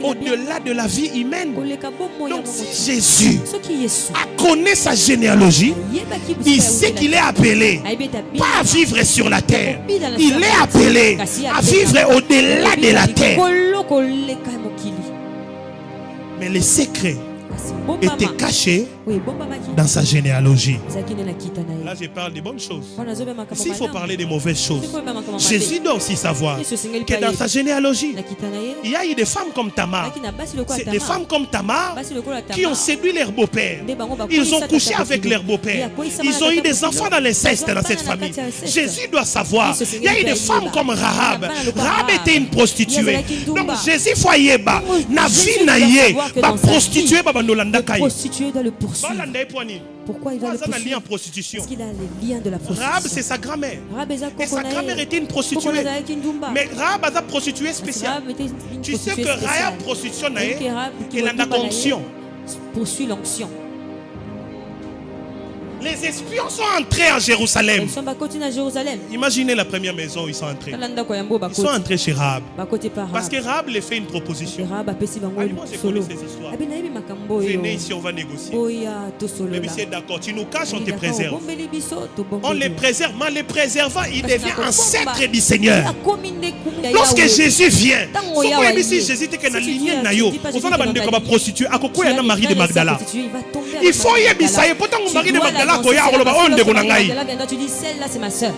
[SPEAKER 1] au-delà de la vie humaine. Donc si Jésus connaît sa généalogie, il sait qu'il est appelé pas à vivre sur la terre. Il est appelé à vivre au-delà de la terre. Mais les secrets étaient cachés dans sa généalogie. Là, je parle des bonnes choses. Ici, il faut parler des mauvaises choses. Jésus doit aussi savoir que dans sa généalogie, il y a eu des femmes comme Tamar. C'est des femmes comme Tamar qui ont séduit leur beau-père. Ils ont couché avec leur beau-père. Ils ont eu des enfants dans l'inceste dans cette famille. Jésus doit savoir. Il y a eu des femmes comme Rahab. Rahab était une prostituée. Donc Jésus voyait bas. Navi naïe. Prostituée.
[SPEAKER 2] Prostituée doit le poursuivre. Pourquoi il va le poursuivre?
[SPEAKER 1] En prostitution.
[SPEAKER 2] Parce qu'il a les liens de la prostitution.
[SPEAKER 1] Rahab, c'est sa grand-mère. Et sa grand-mère était une prostituée. Mais Rahab a une prostituée spéciale. Tu sais que Rahab, prostitution, elle a une onction.
[SPEAKER 2] Poursuit l'onction.
[SPEAKER 1] Les espions sont entrés à Jérusalem.
[SPEAKER 2] Ils sont à Jérusalem.
[SPEAKER 1] Imaginez la première maison où ils sont entrés. Ils sont entrés chez Rahab. Parce que Rahab leur fait une proposition. Moi, je connais ces histoires. Venez ici, on va négocier. Mais c'est d'accord, tu nous caches, on te préserve. On les préserve, mais en les préservant, il devient ancêtre du Seigneur. Lorsque Jésus vient, Jésus était dans la lignée de Nayo. On va la prostituée. À quoi il y a Marie de Magdala? Il faut y aller. Pourtant, Marie de Magdala.
[SPEAKER 2] Tu dis celle-là c'est ma soeur.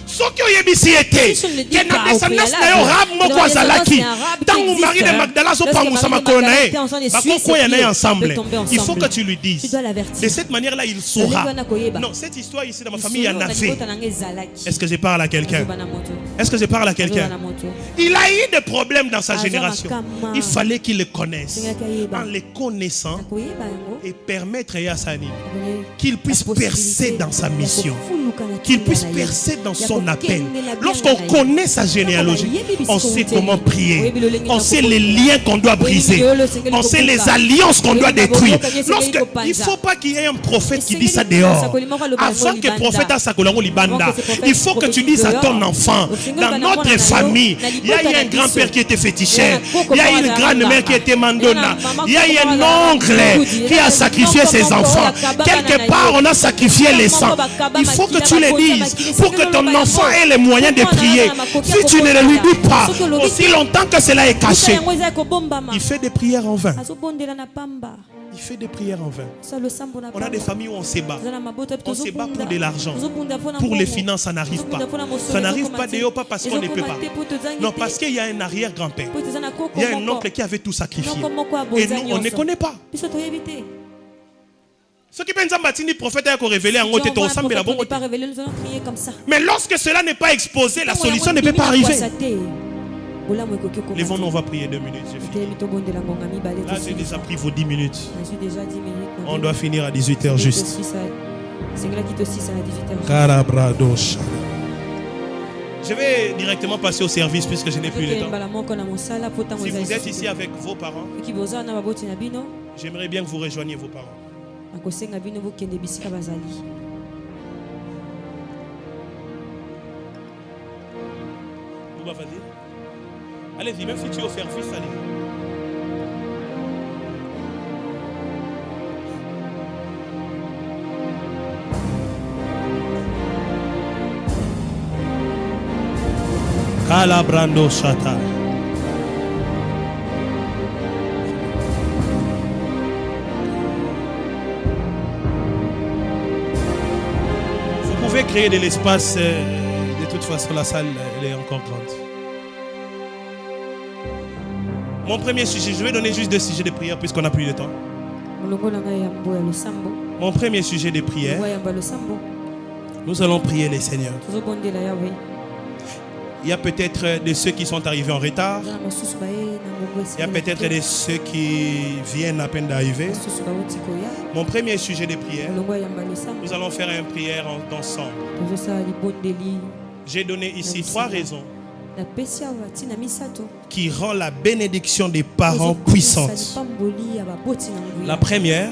[SPEAKER 1] Ce qui est ici était que na descendance na yo Rahab moko azalaki tango Marie de Magdala so pangusa makolonae bakoko yana ensemble. Il faut que tu lui dises. De cette manière-là, il saura. Non, cette histoire ici dans ma famille, il y en a fait. Est-ce que je parle à quelqu'un? Est-ce que je parle à quelqu'un? Il a eu des problèmes dans sa génération. Il fallait qu'il les connaisse. En les connaissant et permettre à Yassani qu'il puisse percer dans sa mission, qu'il puisse percer dans son appel. Lorsqu'on connaît sa généalogie, on sait comment prier, on sait les liens qu'on doit briser, on sait les alliances qu'on doit détruire. Il ne faut pas qu'il y ait un prophète qui dit ça dehors. Avant que le prophète a sa couleur libanda, il faut que tu dises à ton enfant, dans notre famille, il y a eu un grand-père qui était féticheur, il y a eu une grande-mère qui était mandona, il y a eu un oncle qui a sacrifié ses enfants. Quelque part, on a sacrifié les sangs. Il faut que tu le dises pour que ton enfant ait les moyens de prier. Si tu ne le lui dis pas, aussi longtemps que cela est caché, il fait des prières en vain. Il fait des prières en vain. On a des familles où on se bat. On se bat pour de l'argent. Pour les finances, ça n'arrive pas. Ça n'arrive pas d'ailleurs pas parce qu'on ne peut pas. Non, parce qu'il y a un arrière-grand-père. Il y a un oncle qui avait tout sacrifié. Et nous, on ne connaît pas. Ce qui pense que le prophète a révélé en haut, mais lorsque cela n'est pas exposé, la solution ne peut pas arriver. Lèvons-nous, on va prier 2 minutes. Là, j'ai déjà pris vos 10 minutes. On doit finir à 18h juste. Je vais directement passer au service puisque je n'ai plus le temps. Si vous êtes ici avec vos parents, j'aimerais bien que vous rejoigniez vos parents. Allez-y, même si tu es au service, allez. Calabrando Chata. Vous pouvez créer de l'espace. De toute façon, la salle elle est encore grande. Mon premier sujet, je vais donner juste 2 sujets de prière puisqu'on n'a plus de temps. Mon premier sujet de prière, nous allons prier les Seigneurs. Il y a peut-être de ceux qui sont arrivés en retard. Il y a peut-être de ceux qui viennent à peine d'arriver. Mon premier sujet de prière, nous allons faire une prière ensemble. J'ai donné ici 3 raisons qui rend la bénédiction des parents puissante. La première,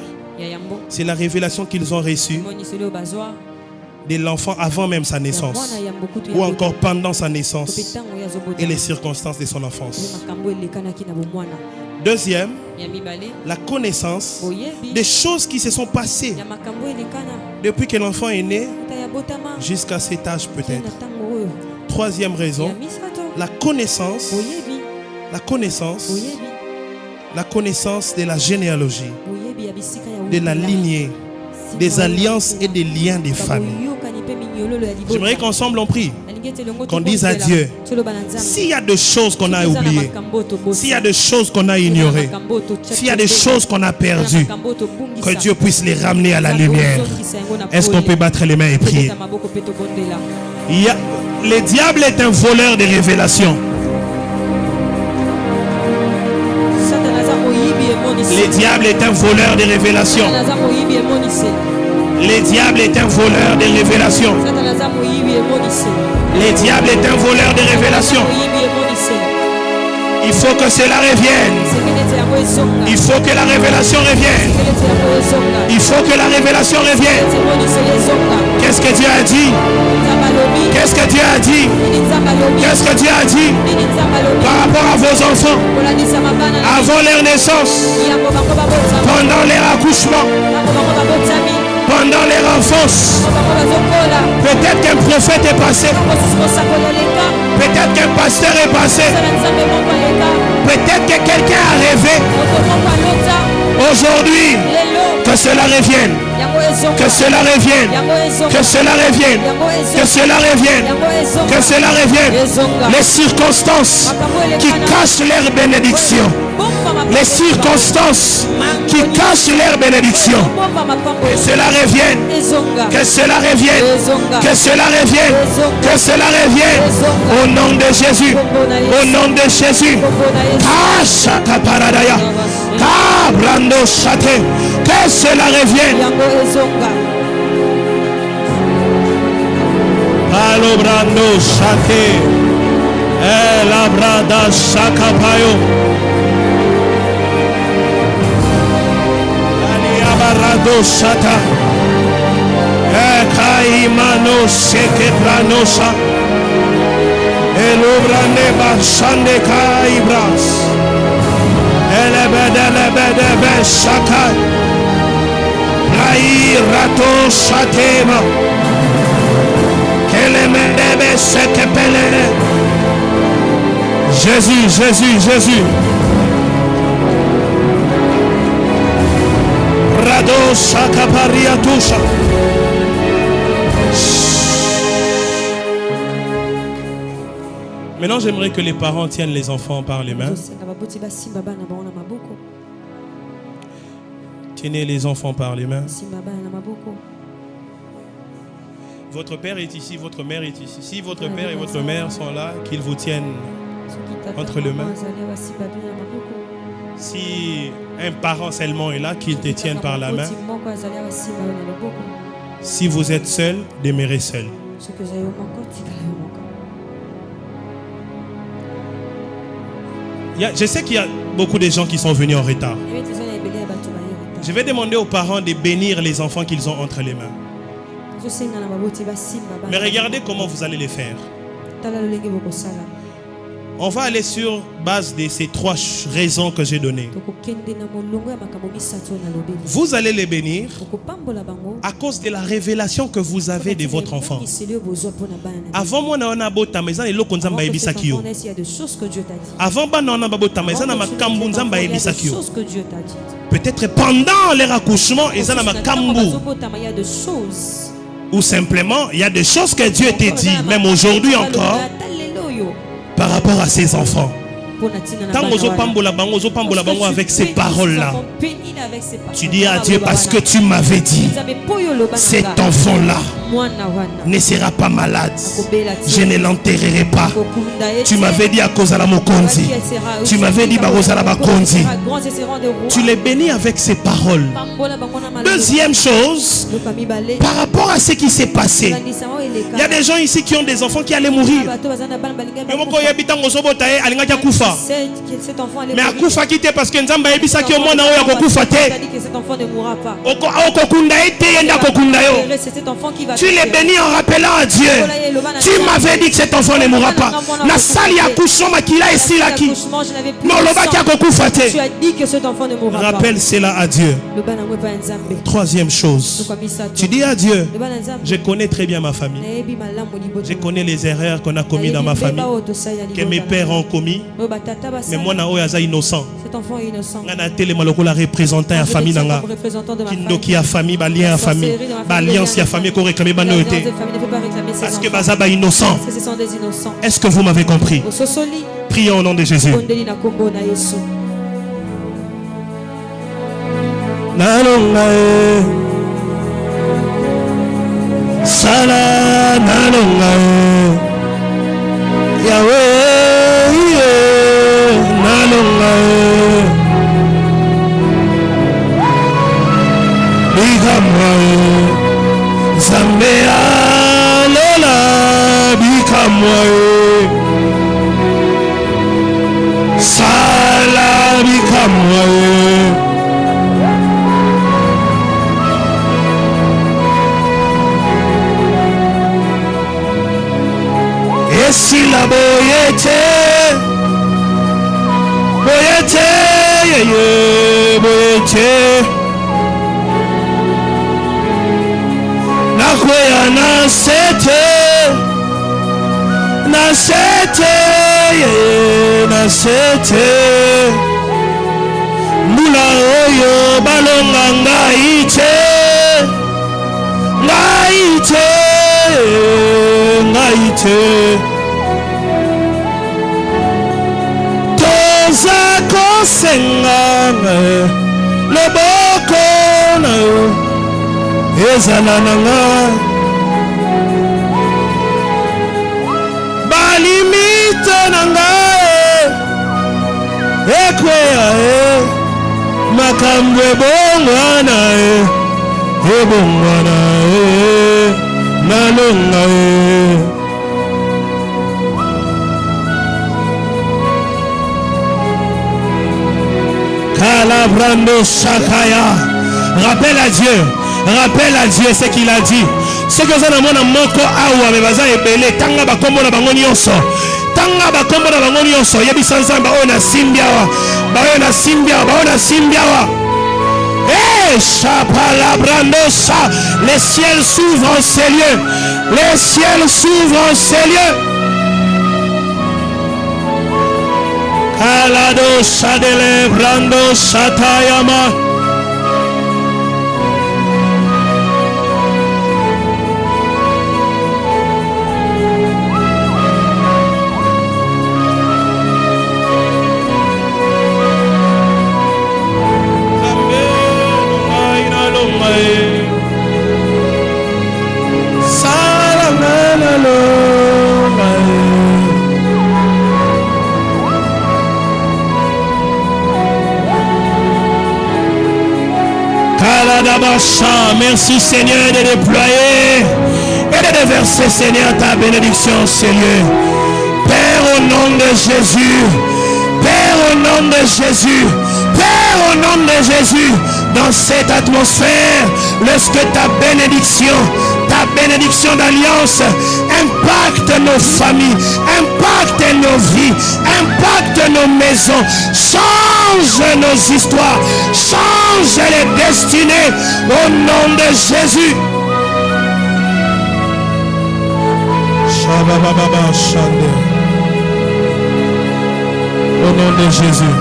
[SPEAKER 1] c'est la révélation qu'ils ont reçue de l'enfant avant même sa naissance, ou encore pendant sa naissance et les circonstances de son enfance. Deuxième, la connaissance des choses qui se sont passées depuis que l'enfant est né jusqu'à cet âge peut-être. Troisième raison, la connaissance de la généalogie, de la lignée, des alliances et des liens des familles. J'aimerais qu'ensemble on prie, qu'on dise à Dieu, s'il y a des choses qu'on a oubliées, s'il y a des choses qu'on a ignorées, s'il y a des choses qu'on a perdues, que Dieu puisse les ramener à la lumière. Est-ce qu'on peut battre les mains et prier? Le diable est un voleur de révélations. Le diable est un voleur de révélations. Le diable est un voleur de révélations. Le diable est un voleur de révélations. Il faut que cela revienne. Il faut que la révélation revienne. Il faut que la révélation revienne. Qu'est-ce que Dieu a dit? Qu'est-ce que Dieu a dit? Qu'est-ce que Dieu a dit par rapport à vos enfants? Avant leur naissance, pendant leur accouchement, pendant leur enfance. Peut-être qu'un prophète est passé. Peut-être qu'un pasteur est passé. Peut-être que quelqu'un a rêvé. Aujourd'hui, que cela revienne. Que cela revienne. Que cela revienne. Que cela revienne. Que cela revienne. Les circonstances qui cachent leur bénédiction. Les circonstances qui cachent leur bénédiction. Que cela revienne. Que cela revienne. Que cela revienne. Que cela revienne. Au nom de Jésus. Au nom de Jésus. Que cela revienne. Alobrando shate. El abrada shakapayo. Aliabarado shata. Ekaimano sekepranosa. Elobrande bashande kaibras. Elebede shaka. Rai rato shatema. Kelemedebe sekepelele. Jésus, Jésus, Jésus. Rado shakaparia tusha. Maintenant, j'aimerais que les parents tiennent les enfants par les mains. Tenez les enfants par les mains. Votre père est ici, votre mère est ici. Si votre père et votre mère sont là, qu'ils vous tiennent entre les mains. Si un parent seulement est là, qu'il te tienne par la main. Si vous êtes seul, demeurez seul. Je sais qu'il y a beaucoup de gens qui sont venus en retard. Je vais demander aux parents de bénir les enfants qu'ils ont entre les mains. Mais regardez comment vous allez les faire. On va aller sur base de ces trois raisons que j'ai données. Vous allez les bénir à cause de la révélation que vous avez de votre enfant. Avant moi, avant peut-être pendant leur accouchement, il y a des choses. Ou simplement, il y a des choses que Dieu t'a dit, même aujourd'hui encore, par rapport à ses enfants. Avec ces paroles-là, tu dis à Dieu, parce que tu m'avais dit, cet enfant-là ne sera pas malade. Je ne l'enterrerai pas. Tu m'avais dit à cause de la Mokonzi. Tu m'avais dit Barosala Bakonzi. Tu les bénis avec ces paroles. Deuxième chose, par rapport à ce qui s'est passé, il y a des gens ici qui ont des enfants qui allaient mourir. Mais à Koufa qui était parce que Nzamba ebisa qui au monde a Koufa te. Tu les bénis en rappelant à Dieu. Tu m'avais dit que cet enfant ne mourra pas. Na sali accouchement makila esila ki. Tu
[SPEAKER 2] as dit que cet enfant ne mourra pas.
[SPEAKER 1] Rappelle cela à Dieu. Troisième chose, tu dis à Dieu, je connais très bien ma famille. Je connais les erreurs qu'on a commises dans ma famille, que mes pères ont commis. Mais moi, je suis innocent.
[SPEAKER 2] Cet enfant est innocent.
[SPEAKER 1] La représentant à famille nanga. Kindoki a famille, balien a famille, alliance a famille qu'on réclame parce que bazaba innocent. Est-ce que vous m'avez compris? Prions au nom de Jésus. Nalongae Sala nalongae Yahweh nalongae Bikamwae Zambea lela bikamwae Sala bikamwae Si la boyete, boyete, boyete, na kwea na sete, mula oyo balonga ngaite, Senganga leboko na yo ezala nanga balimite nanga ekwea makambo ebongwana nalonga Kalabrando Shakaya. Rappelle à Dieu ce qu'il a dit. Ce que vous avez mon moko awa me baza ebele tanga ba kombo na bango nyonso. Tanga ba kombo na bango nyonso. Yebi sanza ba ona simbiawa. Ba ona simbiawa. Eh Chapalabrando Sha. Les ciels s'ouvrent en ces lieux. Les ciels s'ouvrent en ces lieux. Alado Shadele Brando Shatayama. Merci Seigneur de déployer et de déverser Seigneur ta bénédiction Seigneur. Père au nom de Jésus, Père au nom de Jésus, Père au nom de Jésus, dans cette atmosphère, lorsque ta bénédiction d'alliance impacte nos familles, impacte nos vies, impacte nos maisons, change nos histoires, change les destinées au nom de Jésus. Au nom de Jésus.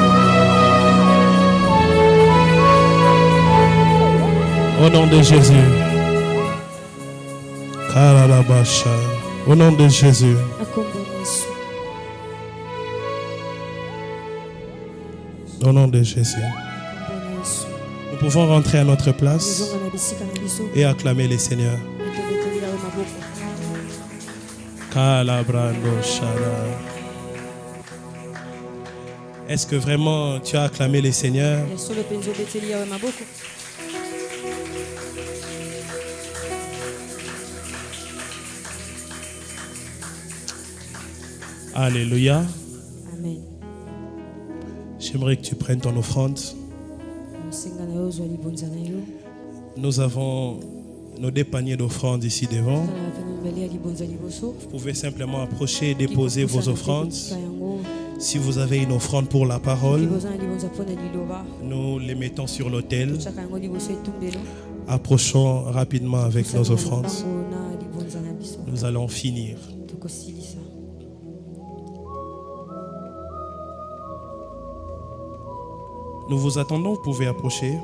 [SPEAKER 1] Au nom de Jésus. Au nom de Jésus. Au nom de Jésus. Nous pouvons rentrer à notre place et acclamer les Seigneurs. Est-ce que vraiment tu as acclamé les Seigneurs? Alléluia.
[SPEAKER 2] Amen.
[SPEAKER 1] J'aimerais que tu prennes ton offrande. Nous avons nos 2 paniers d'offrandes ici devant. Vous pouvez simplement approcher et déposer vos offrandes. Si vous avez une offrande pour la parole, nous les mettons sur l'autel. Approchons rapidement avec nos offrandes. Nous allons finir. Nous vous attendons, vous pouvez approcher.